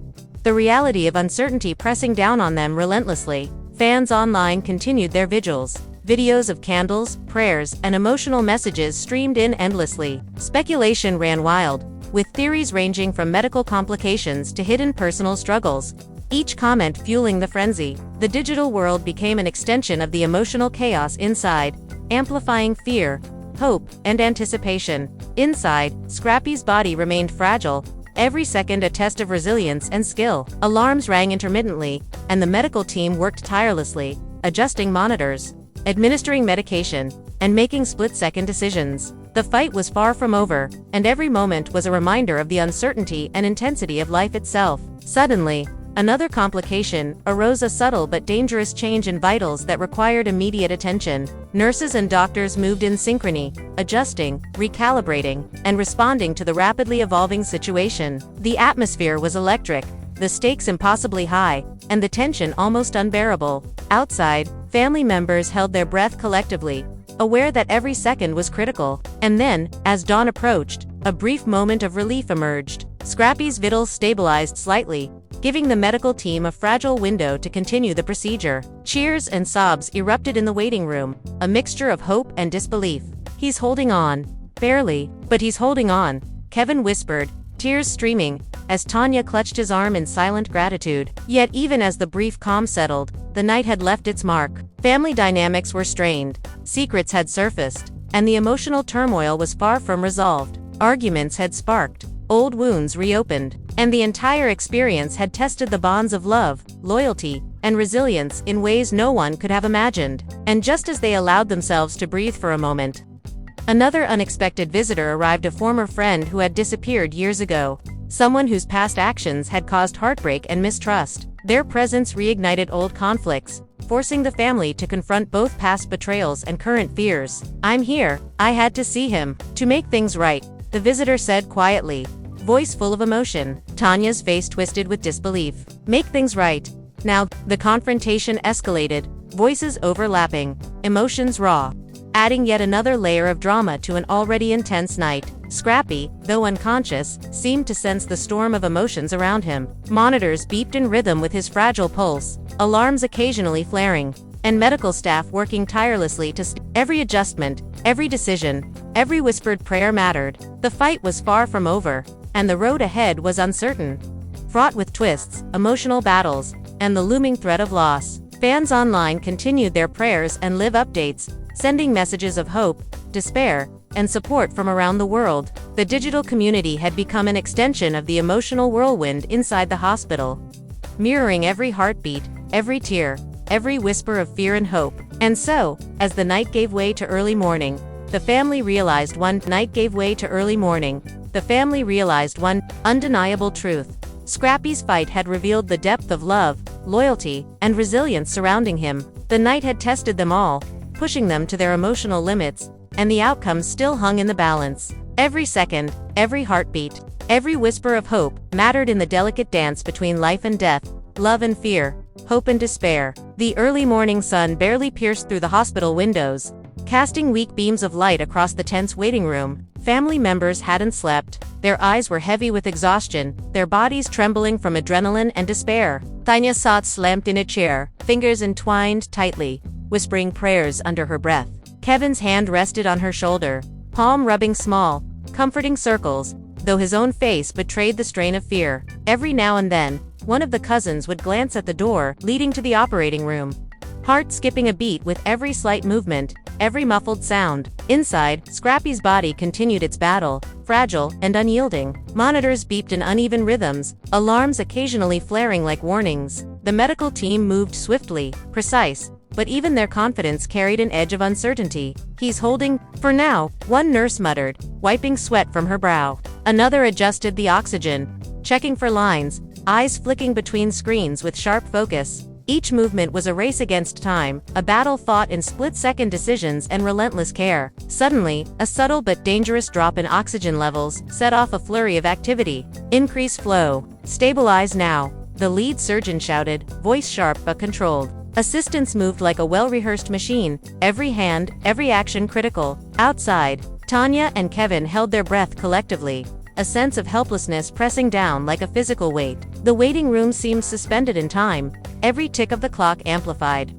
A: The reality of uncertainty pressing down on them relentlessly. Fans online continued their vigils. Videos of candles, prayers, and emotional messages streamed in endlessly. Speculation ran wild, with theories ranging from medical complications to hidden personal struggles, each comment fueling the frenzy. The digital world became an extension of the emotional chaos inside, amplifying fear, hope, and anticipation. Inside, Scrappy's body remained fragile, every second a test of resilience and skill. Alarms rang intermittently, and the medical team worked tirelessly, adjusting monitors, administering medication, and making split-second decisions. The fight was far from over, and every moment was a reminder of the uncertainty and intensity of life itself. Suddenly, another complication arose, a subtle but dangerous change in vitals that required immediate attention. Nurses and doctors moved in synchrony, adjusting, recalibrating, and responding to the rapidly evolving situation. The atmosphere was electric, the stakes impossibly high, and the tension almost unbearable. Outside, family members held their breath collectively, aware that every second was critical. And then, as dawn approached, a brief moment of relief emerged. Scrappy's vitals stabilized slightly, giving the medical team a fragile window to continue the procedure. Cheers and sobs erupted in the waiting room, a mixture of hope and disbelief. "He's holding on. Barely, but he's holding on," Kevin whispered, tears streaming, as Tanya clutched his arm in silent gratitude. Yet even as the brief calm settled, the night had left its mark. Family dynamics were strained, secrets had surfaced, and the emotional turmoil was far from resolved. Arguments had sparked, old wounds reopened, and the entire experience had tested the bonds of love, loyalty, and resilience in ways no one could have imagined. And just as they allowed themselves to breathe for a moment, another unexpected visitor arrived, a former friend who had disappeared years ago, someone whose past actions had caused heartbreak and mistrust. Their presence reignited old conflicts, forcing the family to confront both past betrayals and current fears. "I'm here. I had to see him. To make things right," the visitor said quietly, voice full of emotion. Tanya's face twisted with disbelief. "Make things right?" Now, the confrontation escalated, voices overlapping, emotions raw, adding yet another layer of drama to an already intense night. Scrappy, though unconscious, seemed to sense the storm of emotions around him. Monitors beeped in rhythm with his fragile pulse, alarms occasionally flaring, and medical staff working tirelessly to every adjustment, every decision, every whispered prayer mattered. The fight was far from over, and the road ahead was uncertain, fraught with twists, emotional battles, and the looming threat of loss. Fans online continued their prayers and live updates, sending messages of hope, despair, and support from around the world. The digital community had become an extension of the emotional whirlwind inside the hospital, mirroring every heartbeat, every tear, every whisper of fear and hope. And so, as the night gave way to early morning, the family realized one undeniable truth. Scrappy's fight had revealed the depth of love, loyalty, and resilience surrounding him. The night had tested them all, pushing them to their emotional limits, and the outcome still hung in the balance. Every second, every heartbeat, every whisper of hope mattered in the delicate dance between life and death, love and fear, hope and despair. The early morning sun barely pierced through the hospital windows, casting weak beams of light across the tense waiting room. Family members hadn't slept, their eyes were heavy with exhaustion, their bodies trembling from adrenaline and despair. Tanya sat slumped in a chair, fingers entwined tightly, whispering prayers under her breath. Kevin's hand rested on her shoulder, palm rubbing small, comforting circles, though his own face betrayed the strain of fear. Every now and then, one of the cousins would glance at the door leading to the operating room, heart skipping a beat with every slight movement, every muffled sound. Inside, Scrappy's body continued its battle, fragile and unyielding. Monitors beeped in uneven rhythms, alarms occasionally flaring like warnings. The medical team moved swiftly, precise, but even their confidence carried an edge of uncertainty. "He's holding, for now," one nurse muttered, wiping sweat from her brow. Another adjusted the oxygen, checking for lines, eyes flicking between screens with sharp focus. Each movement was a race against time, a battle fought in split-second decisions and relentless care. Suddenly, a subtle but dangerous drop in oxygen levels set off a flurry of activity. "Increase flow. Stabilize now," the lead surgeon shouted, voice sharp but controlled. Assistants moved like a well-rehearsed machine, every hand, every action critical. Outside, Tanya and Kevin held their breath collectively, a sense of helplessness pressing down like a physical weight. The waiting room seemed suspended in time, every tick of the clock amplified.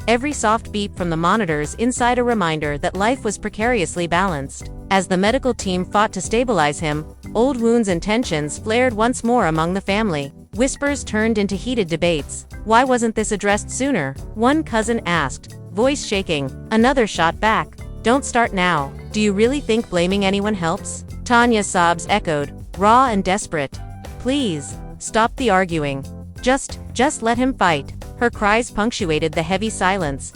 A: Every soft beep from the monitors inside a reminder that life was precariously balanced. As the medical team fought to stabilize him, old wounds and tensions flared once more among the family. Whispers turned into heated debates. Why wasn't this addressed sooner? One cousin asked, voice shaking. Another shot back. Don't start now. Do you really think blaming anyone helps? Tanya's sobs echoed, raw and desperate. Please, stop the arguing. Just let him fight. Her cries punctuated the heavy silence,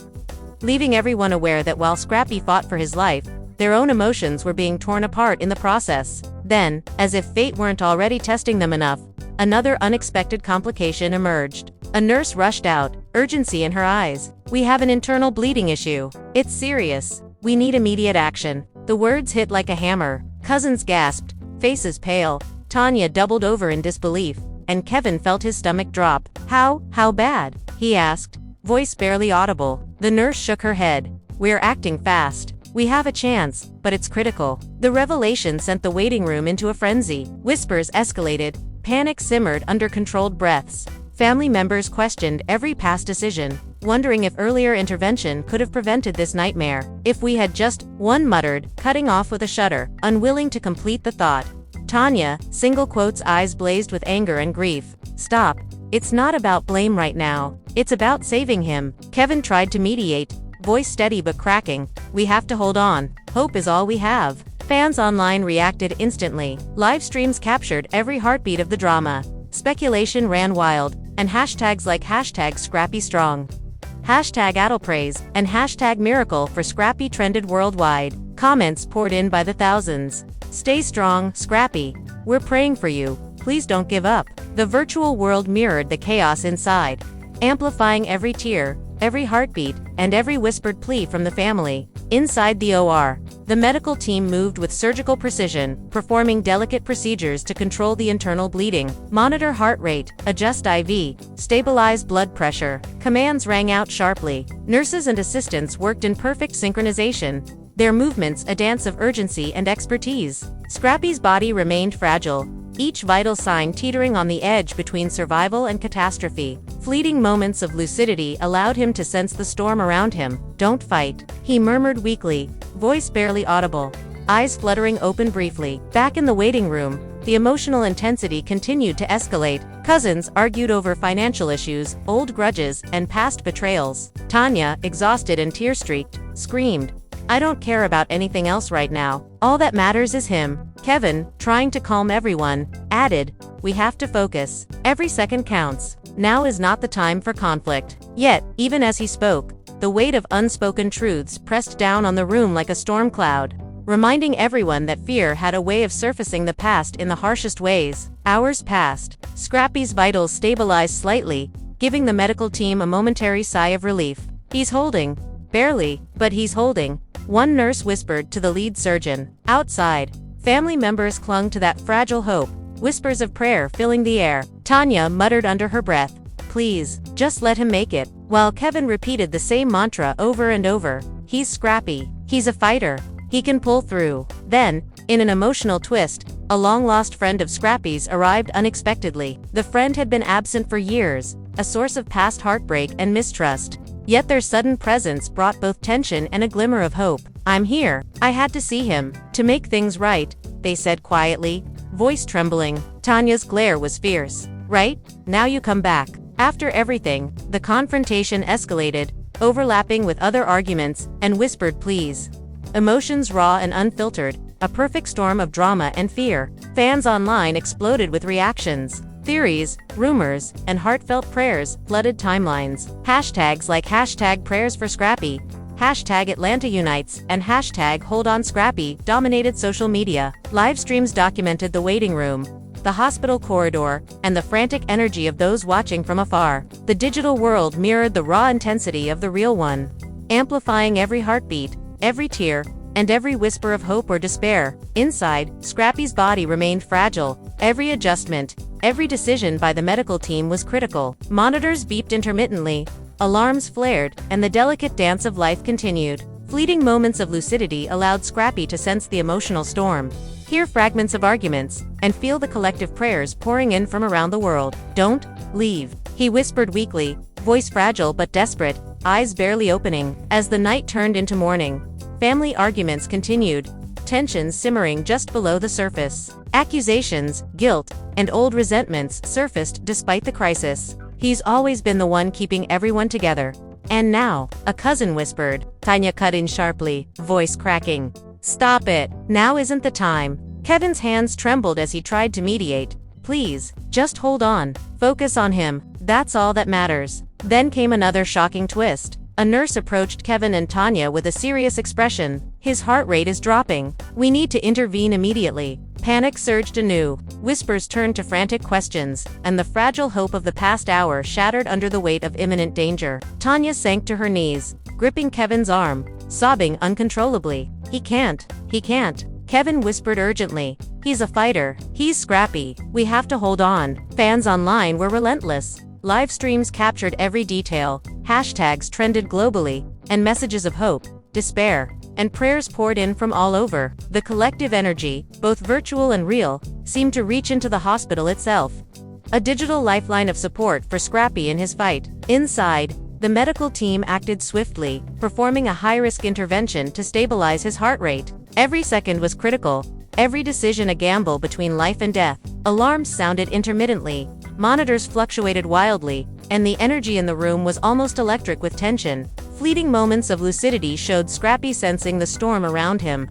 A: leaving everyone aware that while Scrappy fought for his life, their own emotions were being torn apart in the process. Then, as if fate weren't already testing them enough, another unexpected complication emerged. A nurse rushed out, urgency in her eyes. We have an internal bleeding issue. It's serious. We need immediate action. The words hit like a hammer. Cousins gasped, faces pale. Tanya doubled over in disbelief, and Kevin felt his stomach drop. How bad? He asked, voice barely audible. The nurse shook her head. We're acting fast. We have a chance, but it's critical. The revelation sent the waiting room into a frenzy. Whispers escalated. Panic simmered under controlled breaths. Family members questioned every past decision, wondering if earlier intervention could have prevented this nightmare. If we had just, one muttered, cutting off with a shudder, unwilling to complete the thought. Tanya, single quotes, eyes blazed with anger and grief. Stop. It's not about blame right now. It's about saving him. Kevin tried to mediate, voice steady but cracking. We have to hold on. Hope is all we have. Fans online reacted instantly. Live streams captured every heartbeat of the drama. Speculation ran wild, and hashtags like #ScrappyStrong, #AddlePraise, and #Miracle for Scrappy trended worldwide. Comments poured in by the thousands. Stay strong, Scrappy. We're praying for you. Please don't give up. The virtual world mirrored the chaos inside, amplifying every tear, every heartbeat, and every whispered plea from the family. Inside the OR, the medical team moved with surgical precision, performing delicate procedures to control the internal bleeding, monitor heart rate, adjust IV, stabilize blood pressure. Commands rang out sharply. Nurses and assistants worked in perfect synchronization, their movements a dance of urgency and expertise. Scrappy's body remained fragile, each vital sign teetering on the edge between survival and catastrophe. Fleeting moments of lucidity allowed him to sense the storm around him. Don't fight, he murmured weakly, voice barely audible, eyes fluttering open briefly. Back in the waiting room, the emotional intensity continued to escalate. Cousins argued over financial issues, old grudges, and past betrayals. Tanya, exhausted and tear-streaked, screamed, I don't care about anything else right now. All that matters is him. Kevin, trying to calm everyone, added, we have to focus. Every second counts. Now is not the time for conflict. Yet, even as he spoke, the weight of unspoken truths pressed down on the room like a storm cloud, reminding everyone that fear had a way of surfacing the past in the harshest ways. Hours passed. Scrappy's vitals stabilized slightly, giving the medical team a momentary sigh of relief. He's holding. Barely, but he's holding, one nurse whispered to the lead surgeon. Outside, family members clung to that fragile hope, whispers of prayer filling the air. Tanya muttered under her breath, please, just let him make it, while Kevin repeated the same mantra over and over. He's Scrappy. He's a fighter. He can pull through. Then, in an emotional twist, a long-lost friend of Scrappy's arrived unexpectedly. The friend had been absent for years, a source of past heartbreak and mistrust. Yet their sudden presence brought both tension and a glimmer of hope. I'm here. I had to see him. To make things right, they said quietly, voice trembling. Tanya's glare was fierce. Right? Now you come back. After everything, the confrontation escalated, overlapping with other arguments and whispered pleas. Emotions raw and unfiltered, a perfect storm of drama and fear. Fans online exploded with reactions. Theories, rumors, and heartfelt prayers flooded timelines. Hashtags like #PrayersForScrappy, #AtlantaUnites, and #HoldOnScrappy dominated social media. Live streams documented the waiting room, the hospital corridor, and the frantic energy of those watching from afar. The digital world mirrored the raw intensity of the real one, amplifying every heartbeat, every tear, and every whisper of hope or despair. Inside, Scrappy's body remained fragile. Every adjustment, every decision by the medical team was critical. Monitors beeped intermittently, alarms flared, and the delicate dance of life continued. Fleeting moments of lucidity allowed Scrappy to sense the emotional storm, hear fragments of arguments, and feel the collective prayers pouring in from around the world. "Don't leave," he whispered weakly, voice fragile but desperate, eyes barely opening. As the night turned into morning, family arguments continued, tensions simmering just below the surface. Accusations, guilt, and old resentments surfaced despite the crisis. "He's always been the one keeping everyone together. And now," a cousin whispered. Tanya cut in sharply, voice cracking. "Stop it. Now isn't the time." Kevin's hands trembled as he tried to mediate. "Please, just hold on. Focus on him. That's all that matters." Then came another shocking twist. A nurse approached Kevin and Tanya with a serious expression. "His heart rate is dropping. We need to intervene immediately." Panic surged anew. Whispers turned to frantic questions, and the fragile hope of the past hour shattered under the weight of imminent danger. Tanya sank to her knees, gripping Kevin's arm, sobbing uncontrollably. He can't. Kevin whispered urgently. "He's a fighter. He's Scrappy. We have to hold on." Fans online were relentless. Live streams captured every detail, hashtags trended globally, and messages of hope, despair, and prayers poured in from all over. The collective energy, both virtual and real, seemed to reach into the hospital itself. A digital lifeline of support for Scrappy in his fight. Inside, the medical team acted swiftly, performing a high-risk intervention to stabilize his heart rate. Every second was critical, every decision a gamble between life and death. Alarms sounded intermittently, monitors fluctuated wildly, and the energy in the room was almost electric with tension. Fleeting moments of lucidity showed Scrappy sensing the storm around him.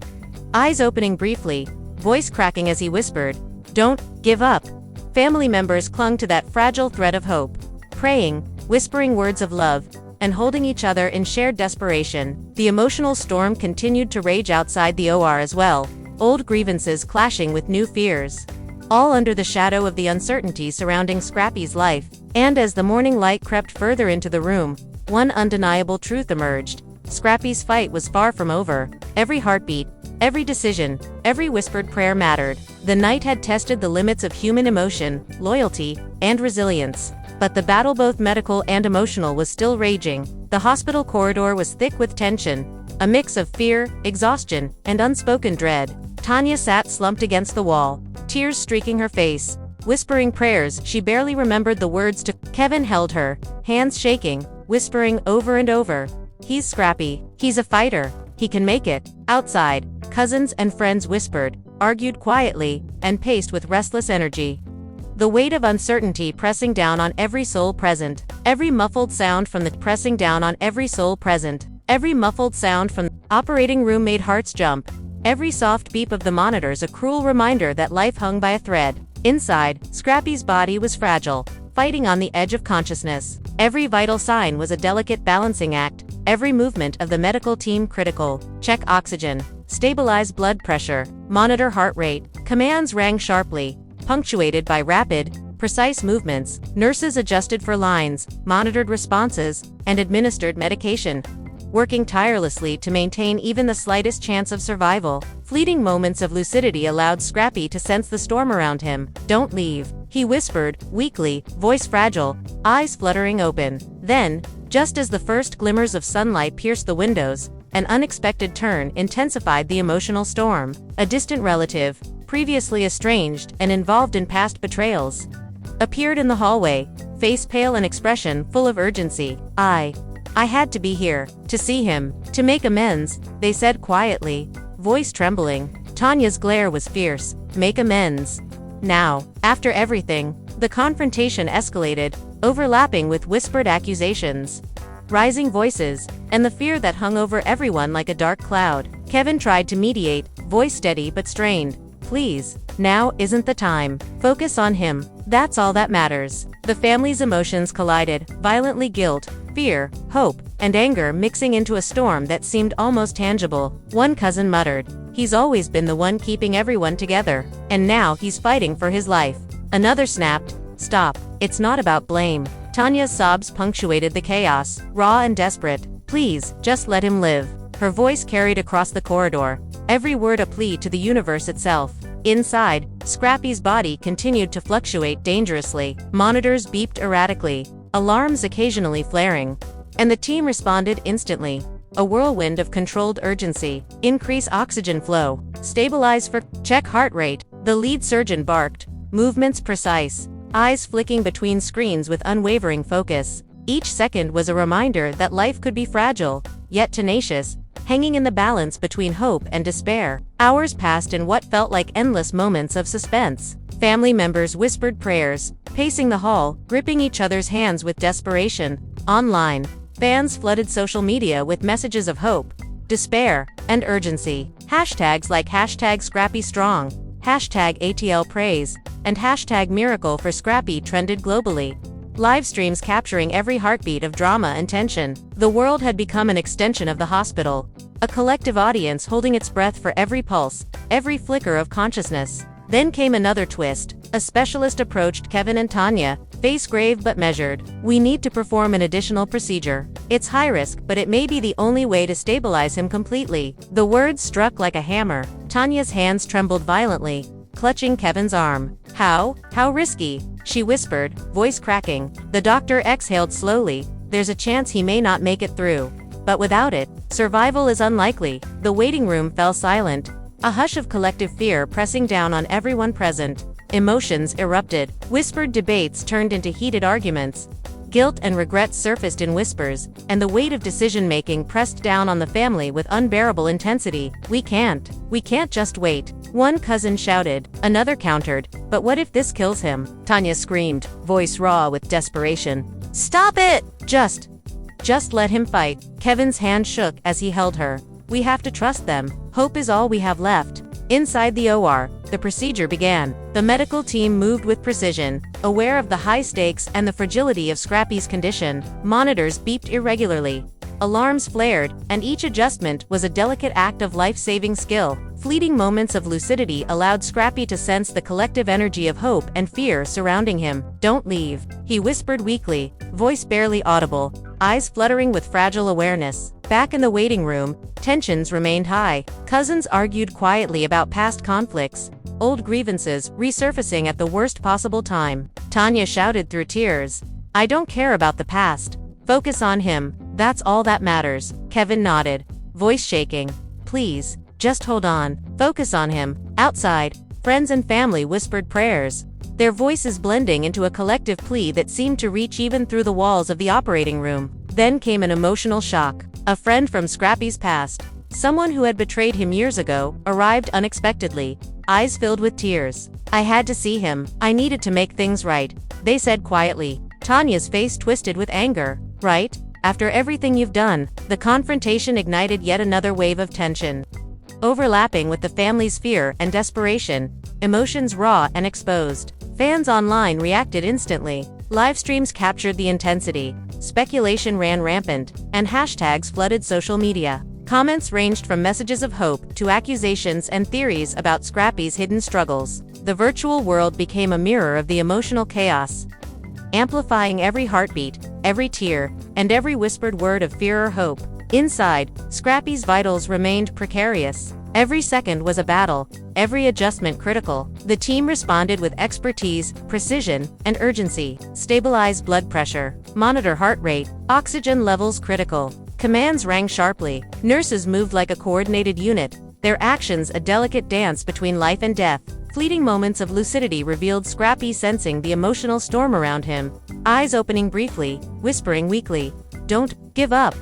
A: Eyes opening briefly, voice cracking as he whispered, "Don't give up." Family members clung to that fragile thread of hope, praying, whispering words of love, and holding each other in shared desperation. The emotional storm continued to rage outside the OR as well, old grievances clashing with new fears, all under the shadow of the uncertainty surrounding Scrappy's life. And as the morning light crept further into the room, one undeniable truth emerged. Scrappy's fight was far from over. Every heartbeat, every decision, every whispered prayer mattered. The night had tested the limits of human emotion, loyalty, and resilience. But the battle, both medical and emotional, was still raging. The hospital corridor was thick with tension, a mix of fear, exhaustion, and unspoken dread. Tanya sat slumped against the wall, tears streaking her face, whispering prayers she barely remembered the words to. Kevin held her, hands shaking, whispering over and over, "He's Scrappy. He's a fighter. He can make it." Outside, cousins and friends whispered, argued quietly, and paced with restless energy. The weight of uncertainty pressing down on every soul present. Every muffled sound from the operating room made hearts jump. Every soft beep of the monitors a cruel reminder that life hung by a thread. Inside, Scrappy's body was fragile, fighting on the edge of consciousness. Every vital sign was a delicate balancing act, every movement of the medical team critical. Check oxygen, stabilize blood pressure, monitor heart rate. Commands rang sharply, punctuated by rapid, precise movements. Nurses adjusted for lines, monitored responses, and administered medication, working tirelessly to maintain even the slightest chance of survival. Fleeting moments of lucidity allowed Scrappy to sense the storm around him. "Don't leave," he whispered, weakly, voice fragile, eyes fluttering open. Then, just as the first glimmers of sunlight pierced the windows, an unexpected turn intensified the emotional storm. A distant relative, previously estranged and involved in past betrayals, appeared in the hallway, face pale and expression full of urgency. I had to be here, to see him, to make amends," they said quietly, voice trembling. Tanya's glare was fierce. "Make amends? Now?" After everything, the confrontation escalated, overlapping with whispered accusations, rising voices, and the fear that hung over everyone like a dark cloud. Kevin tried to mediate, voice steady but strained. "Please, now isn't the time. Focus on him. That's all that matters." The family's emotions collided, violently, guilt, fear, hope, and anger mixing into a storm that seemed almost tangible. One cousin muttered, "He's always been the one keeping everyone together, and now he's fighting for his life." Another snapped, "Stop, it's not about blame." Tanya's sobs punctuated the chaos, raw and desperate. "Please, just let him live." Her voice carried across the corridor, every word a plea to the universe itself. Inside, Scrappy's body continued to fluctuate dangerously. Monitors beeped erratically, alarms occasionally flaring, and the team responded instantly. a whirlwind of controlled urgency. Increase oxygen flow. Stabilize for check heart rate. The lead surgeon barked. Movements precise. Eyes flicking between screens with unwavering focus. Each second was a reminder that life could be fragile, yet tenacious, hanging in the balance between hope and despair. Hours passed in what felt like endless moments of suspense. Family members whispered prayers, pacing the hall, gripping each other's hands with desperation. Online, fans flooded social media with messages of hope, despair, and urgency. Hashtags like #ScrappyStrong, #ATL Praise, and #Miracle for Scrappy trended globally. Live streams capturing every heartbeat of drama and tension. The world had become an extension of the hospital, a collective audience holding its breath for every pulse, every flicker of consciousness. Then came another twist. A specialist approached Kevin and Tanya, face grave but measured. "We need to perform an additional procedure. It's high risk, but it may be the only way to stabilize him completely." The words struck like a hammer. Tanya's hands trembled violently, clutching Kevin's arm. How risky?" she whispered, voice cracking. The doctor exhaled slowly. "There's a chance he may not make it through. But without it, survival is unlikely." The waiting room fell silent, a hush of collective fear pressing down on everyone present. Emotions erupted. Whispered debates turned into heated arguments. Guilt and regret surfaced in whispers, and the weight of decision-making pressed down on the family with unbearable intensity. We can't just wait," one cousin shouted. Another countered, "But what if this kills him?" Tanya screamed, voice raw with desperation. "Stop it! Just let him fight." Kevin's hand shook as he held her. "We have to trust them. Hope is all we have left." Inside the OR, the procedure began. The medical team moved with precision, aware of the high stakes and the fragility of Scrappy's condition. Monitors beeped irregularly. Alarms flared, and each adjustment was a delicate act of life-saving skill. Fleeting moments of lucidity allowed Scrappy to sense the collective energy of hope and fear surrounding him. "Don't leave," he whispered weakly, voice barely audible, eyes fluttering with fragile awareness. Back in the waiting room, tensions remained high. Cousins argued quietly about past conflicts, old grievances resurfacing at the worst possible time. Tanya shouted through tears, "I don't care about the past. Focus on him. That's all that matters." Kevin nodded, voice shaking. "Please, just hold on. Focus on him." Outside, friends and family whispered prayers, their voices blending into a collective plea that seemed to reach even through the walls of the operating room. Then came an emotional shock. A friend from Scrappy's past, someone who had betrayed him years ago, arrived unexpectedly, eyes filled with tears. "I had to see him. I needed to make things right," they said quietly. Tanya's face twisted with anger. "Right? After everything you've done?" The confrontation ignited yet another wave of tension, overlapping with the family's fear and desperation, emotions raw and exposed. Fans online reacted instantly. Live streams captured the intensity. Speculation ran rampant, and hashtags flooded social media. Comments ranged from messages of hope to accusations and theories about Scrappy's hidden struggles. The virtual world became a mirror of the emotional chaos, amplifying every heartbeat, every tear, and every whispered word of fear or hope. Inside, Scrappy's vitals remained precarious. Every second was a battle, every adjustment critical. The team responded with expertise, precision, and urgency. Stabilize blood pressure. Monitor heart rate. Oxygen levels critical. Commands rang sharply. Nurses moved like a coordinated unit, their actions a delicate dance between life and death. Fleeting moments of lucidity revealed Scrappy sensing the emotional storm around him, eyes opening briefly, whispering weakly, "Don't give up."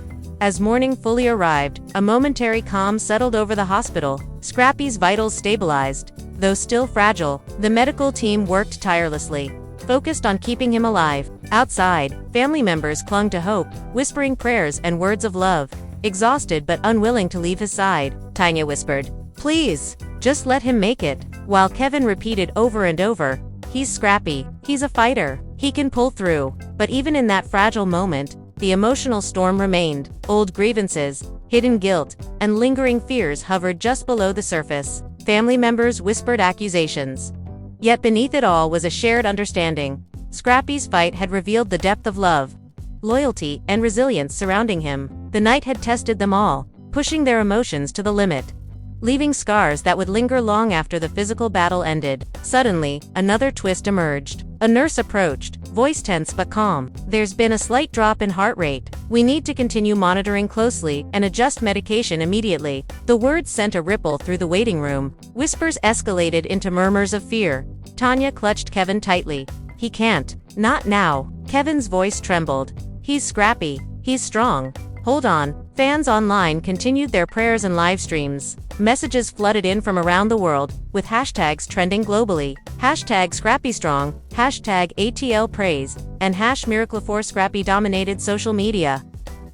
A: As morning fully arrived, a momentary calm settled over the hospital. Scrappy's vitals stabilized. Though still fragile, the medical team worked tirelessly, focused on keeping him alive. Outside, family members clung to hope, whispering prayers and words of love. Exhausted but unwilling to leave his side, Tanya whispered, "Please, just let him make it." While Kevin repeated over and over, "He's Scrappy. He's a fighter. He can pull through." But even in that fragile moment, the emotional storm remained. Old grievances, hidden guilt, and lingering fears hovered just below the surface. Family members whispered accusations. Yet beneath it all was a shared understanding. Scrappy's fight had revealed the depth of love, loyalty, and resilience surrounding him. The night had tested them all, pushing their emotions to the limit. leaving scars that would linger long after the physical battle ended. Suddenly, another twist emerged. A nurse approached, voice tense but calm. "There's been a slight drop in heart rate. We need to continue monitoring closely and adjust medication immediately." The words sent a ripple through the waiting room. Whispers escalated into murmurs of fear. Tanya clutched Kevin tightly. "He can't. Not now." Kevin's voice trembled. "He's Scrappy. He's strong. Hold on." Fans online continued their prayers and live streams. Messages flooded in from around the world, with hashtags trending globally. #ScrappyStrong, #ATLPraise, and #Miracle4Scrappy dominated social media.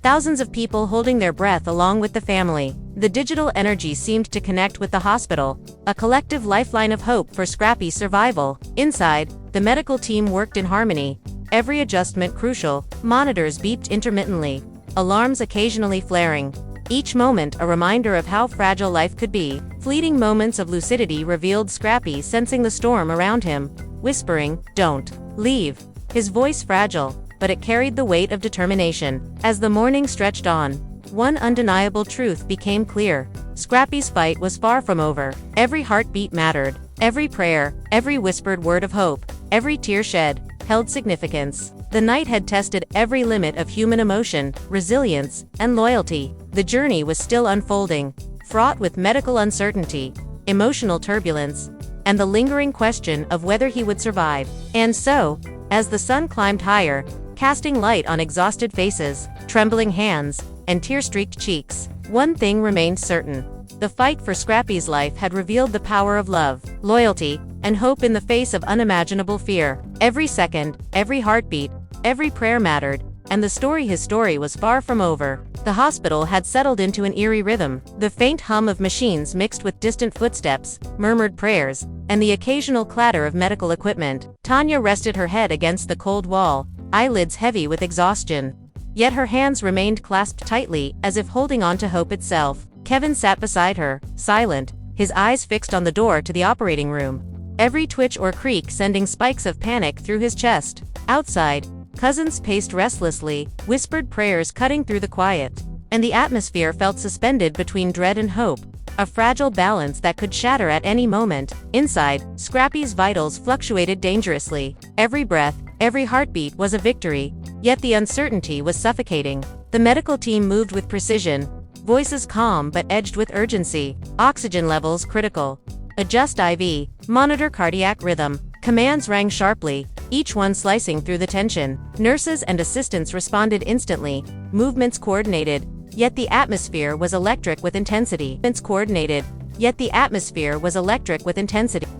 A: Thousands of people holding their breath along with the family. The digital energy seemed to connect with the hospital, a collective lifeline of hope for Scrappy's survival. Inside, the medical team worked in harmony, every adjustment crucial. Monitors beeped intermittently, alarms occasionally flaring, each moment a reminder of how fragile life could be. Fleeting moments of lucidity revealed Scrappy sensing the storm around him, whispering, "Don't leave." His voice fragile, but it carried the weight of determination. As the morning stretched on, one undeniable truth became clear. Scrappy's fight was far from over. Every heartbeat mattered. Every prayer, every whispered word of hope, every tear shed, held significance. The night had tested every limit of human emotion, resilience, and loyalty. The journey was still unfolding, fraught with medical uncertainty, emotional turbulence, and the lingering question of whether he would survive. And so, as the sun climbed higher, casting light on exhausted faces, trembling hands, and tear-streaked cheeks, one thing remained certain. The fight for Scrappy's life had revealed the power of love, loyalty, and hope in the face of unimaginable fear. Every second, every heartbeat, every prayer mattered, and his story was far from over. The hospital had settled into an eerie rhythm. The faint hum of machines mixed with distant footsteps, murmured prayers, and the occasional clatter of medical equipment. Tanya rested her head against the cold wall, eyelids heavy with exhaustion. Yet her hands remained clasped tightly, as if holding on to hope itself. Kevin sat beside her, silent, his eyes fixed on the door to the operating room, every twitch or creak sending spikes of panic through his chest. Outside, cousins paced restlessly, whispered prayers cutting through the quiet, and the atmosphere felt suspended between dread and hope, a fragile balance that could shatter at any moment. Inside, Scrappy's vitals fluctuated dangerously. Every breath, every heartbeat was a victory, yet the uncertainty was suffocating. The medical team moved with precision, voices calm but edged with urgency. Oxygen levels critical. Adjust IV. Monitor cardiac rhythm. Commands rang sharply, each one slicing through the tension. Nurses and assistants responded instantly, movements coordinated, yet the atmosphere was electric with intensity.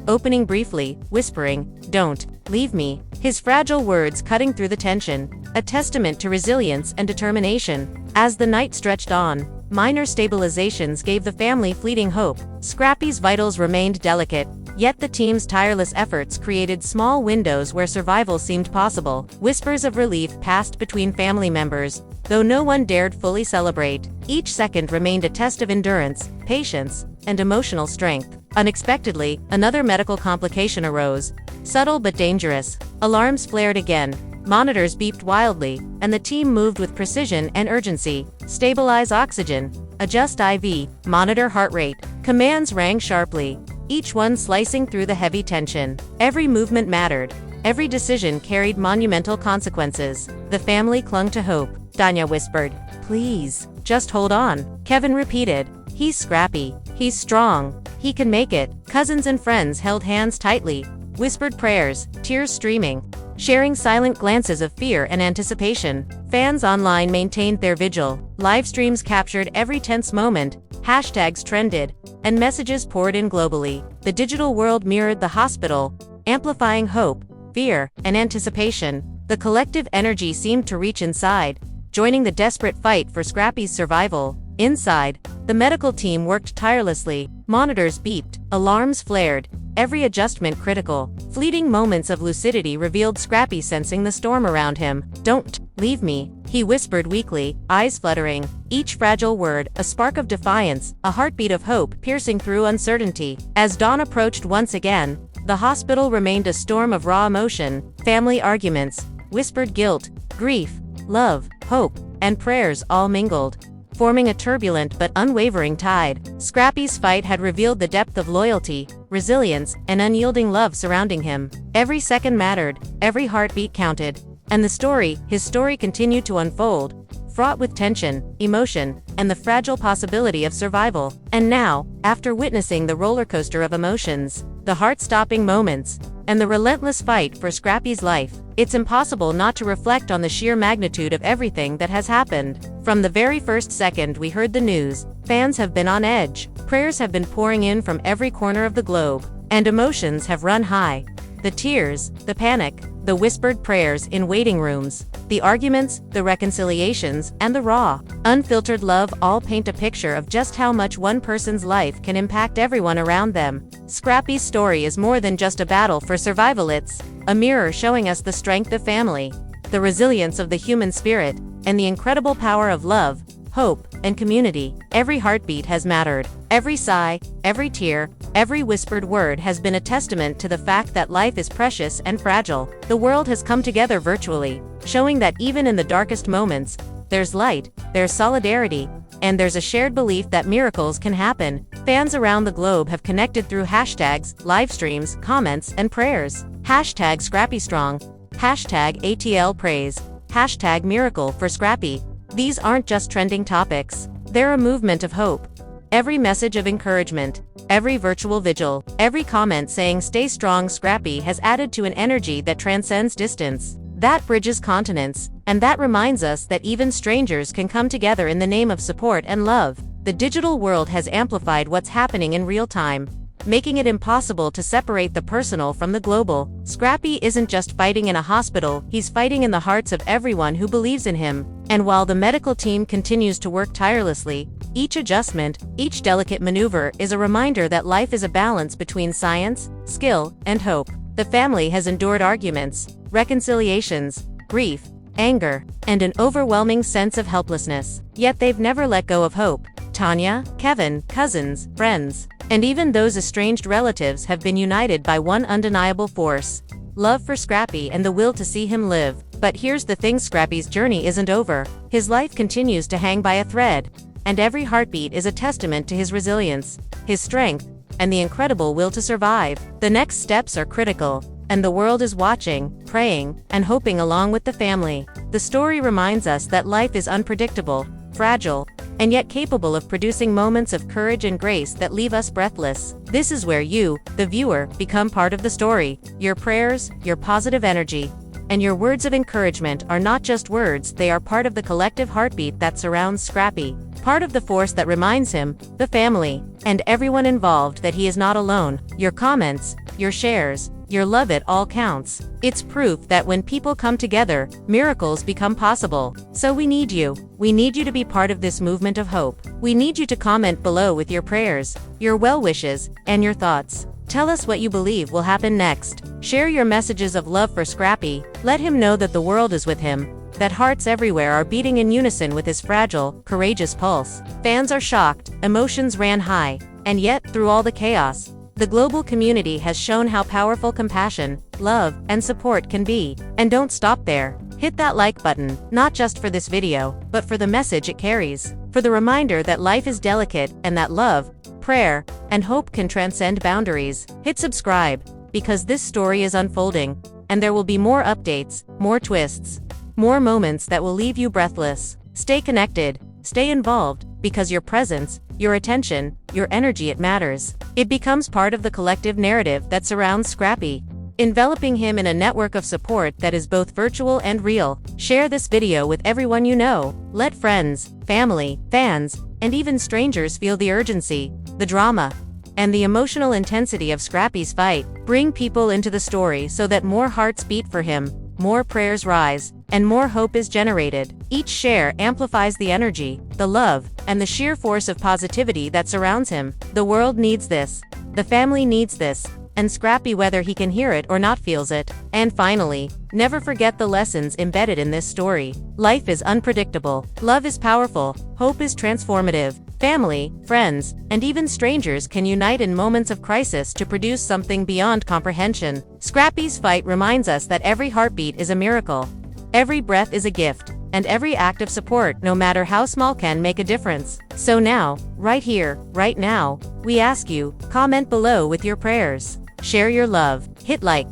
A: Opening briefly, whispering, "Don't leave me." His fragile words cutting through the tension, a testament to resilience and determination. As the night stretched on, minor stabilizations gave the family fleeting hope. Scrappy's vitals remained delicate, yet the team's tireless efforts created small windows where survival seemed possible. Whispers of relief passed between family members, though no one dared fully celebrate. Each second remained a test of endurance, patience, and emotional strength. Unexpectedly, another medical complication arose, subtle but dangerous. Alarms flared again, monitors beeped wildly, and the team moved with precision and urgency. Stabilize oxygen, adjust IV, monitor heart rate. Commands rang sharply, each one slicing through the heavy tension. Every movement mattered, every decision carried monumental consequences. The family clung to hope. Tanya whispered, "Please, just hold on." Kevin repeated, "He's Scrappy. He's strong. He can make it." Cousins and friends held hands tightly, whispered prayers, tears streaming, sharing silent glances of fear and anticipation. Fans online maintained their vigil. Live streams captured every tense moment, hashtags trended, and messages poured in globally. The digital world mirrored the hospital, amplifying hope, fear, and anticipation. The collective energy seemed to reach inside, joining the desperate fight for Scrappy's survival. Inside, the medical team worked tirelessly. Monitors beeped, alarms flared, every adjustment critical. Fleeting moments of lucidity revealed Scrappy sensing the storm around him. "Don't leave me," he whispered weakly, eyes fluttering, each fragile word a spark of defiance, a heartbeat of hope piercing through uncertainty. As dawn approached once again, the hospital remained a storm of raw emotion, family arguments, whispered guilt, grief, love, hope, and prayers all mingled. forming a turbulent but unwavering tide. Scrappy's fight had revealed the depth of loyalty, resilience, and unyielding love surrounding him. Every second mattered, every heartbeat counted. And his story continued to unfold, fraught with tension, emotion, and the fragile possibility of survival. And now, after witnessing the roller coaster of emotions, the heart-stopping moments, and the relentless fight for Scrappy's life, it's impossible not to reflect on the sheer magnitude of everything that has happened. From the very first second we heard the news, fans have been on edge, prayers have been pouring in from every corner of the globe, and emotions have run high. The tears, the panic, the whispered prayers in waiting rooms, the arguments, the reconciliations, and the raw, unfiltered love all paint a picture of just how much one person's life can impact everyone around them. Scrappy's story is more than just a battle for survival, it's a mirror showing us the strength of family, the resilience of the human spirit, and the incredible power of love, hope, and community. Every heartbeat has mattered. Every sigh, every tear, every whispered word has been a testament to the fact that life is precious and fragile. The world has come together virtually, showing that even in the darkest moments, there's light, there's solidarity, and there's a shared belief that miracles can happen. Fans around the globe have connected through hashtags, live streams, comments, and prayers. Hashtag ScrappyStrong, hashtag ATL Praise, hashtag Miracle for Scrappy. These aren't just trending topics, they're a movement of hope. Every message of encouragement, every virtual vigil, every comment saying "Stay strong, Scrappy" has added to an energy that transcends distance, that bridges continents, and that reminds us that even strangers can come together in the name of support and love. The digital world has amplified what's happening in real time, making it impossible to separate the personal from the global. Scrappy isn't just fighting in a hospital, he's fighting in the hearts of everyone who believes in him. And while the medical team continues to work tirelessly, each adjustment, each delicate maneuver is a reminder that life is a balance between science, skill, and hope. The family has endured arguments, reconciliations, grief, anger, and an overwhelming sense of helplessness. Yet they've never let go of hope. Tanya, Kevin, cousins, friends, and even those estranged relatives have been united by one undeniable force: love for Scrappy and the will to see him live. But here's the thing, Scrappy's journey isn't over. His life continues to hang by a thread, and every heartbeat is a testament to his resilience, his strength, and the incredible will to survive. The next steps are critical, and the world is watching, praying, and hoping along with the family. The story reminds us that life is unpredictable, fragile, and yet capable of producing moments of courage and grace that leave us breathless. This is where you, the viewer, become part of the story. Your prayers, your positive energy, and your words of encouragement are not just words, they are part of the collective heartbeat that surrounds Scrappy, part of the force that reminds him, the family, and everyone involved that he is not alone. Your comments, your shares, your love, it all counts. It's proof that when people come together, miracles become possible. So we need you. We need you to be part of this movement of hope. We need you to comment below with your prayers, your well wishes, and your thoughts. Tell us what you believe will happen next. Share your messages of love for Scrappy. Let him know that the world is with him, that hearts everywhere are beating in unison with his fragile, courageous pulse. Fans are shocked, emotions ran high, and yet, through all the chaos, the global community has shown how powerful compassion, love, and support can be. And don't stop there. Hit that like button, not just for this video, but for the message it carries, for the reminder that life is delicate and that love, prayer, and hope can transcend boundaries. Hit subscribe, because this story is unfolding, and there will be more updates, more twists, more moments that will leave you breathless. Stay connected, stay involved, because your presence, your attention, your energy, it matters. It becomes part of the collective narrative that surrounds Scrappy, enveloping him in a network of support that is both virtual and real. Share this video with everyone you know. Let friends, family, fans, and even strangers feel the urgency, the drama, and the emotional intensity of Scrappy's fight. Bring people into the story so that more hearts beat for him, more prayers rise, and more hope is generated. Each share amplifies the energy, the love, and the sheer force of positivity that surrounds him. The world needs this. The family needs this. And Scrappy, whether he can hear it or not, feels it. And finally, never forget the lessons embedded in this story. Life is unpredictable. Love is powerful. Hope is transformative. Family, friends, and even strangers can unite in moments of crisis to produce something beyond comprehension. Scrappy's fight reminds us that every heartbeat is a miracle. Every breath is a gift, and every act of support, no matter how small, can make a difference. So now, right here, right now, we ask you, comment below with your prayers. Share your love, hit like,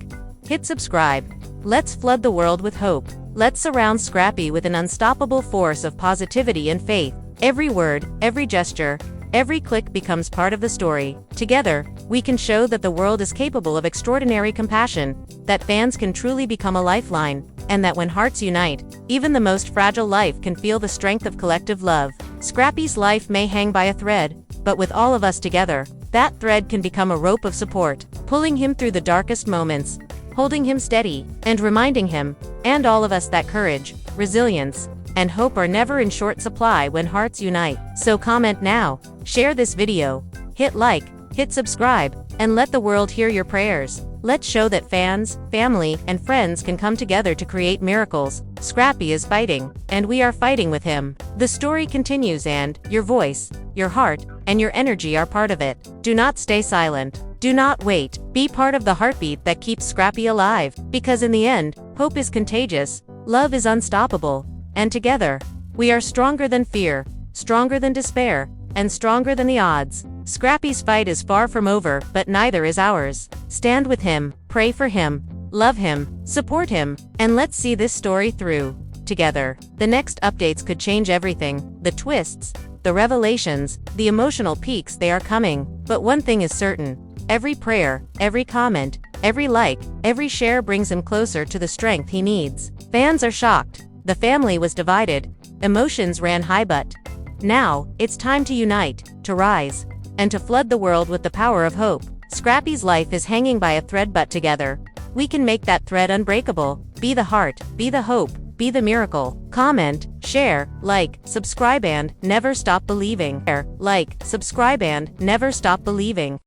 A: hit subscribe. Let's flood the world with hope. Let's surround Scrappy with an unstoppable force of positivity and faith. Every word, every gesture, every click becomes part of the story. Together, we can show that the world is capable of extraordinary compassion, that fans can truly become a lifeline, and that when hearts unite, even the most fragile life can feel the strength of collective love. Scrappy's life may hang by a thread, but with all of us together, that thread can become a rope of support, pulling him through the darkest moments, holding him steady, and reminding him, and all of us, that courage, resilience, and hope are never in short supply when hearts unite. So comment now, share this video, hit like, hit subscribe, and let the world hear your prayers. Let's show that fans, family, and friends can come together to create miracles. Scrappy is fighting, and we are fighting with him. The story continues, and your voice, your heart, and your energy are part of it. Do not stay silent. Do not wait. Be part of the heartbeat that keeps Scrappy alive, because in the end, hope is contagious, love is unstoppable, and together, we are stronger than fear, stronger than despair, and stronger than the odds. Scrappy's fight is far from over, but neither is ours. Stand with him, pray for him, love him, support him, and let's see this story through, together. The next updates could change everything, the twists, the revelations, the emotional peaks, they are coming. But one thing is certain, every prayer, every comment, every like, every share brings him closer to the strength he needs. Fans are shocked. The family was divided. Emotions ran high, but now, it's time to unite, to rise, and to flood the world with the power of hope. Scrappy's life is hanging by a thread, but together, we can make that thread unbreakable. Be the heart, be the hope, be the miracle. Comment, share, like, subscribe, and never stop believing. Share, like, subscribe, and never stop believing.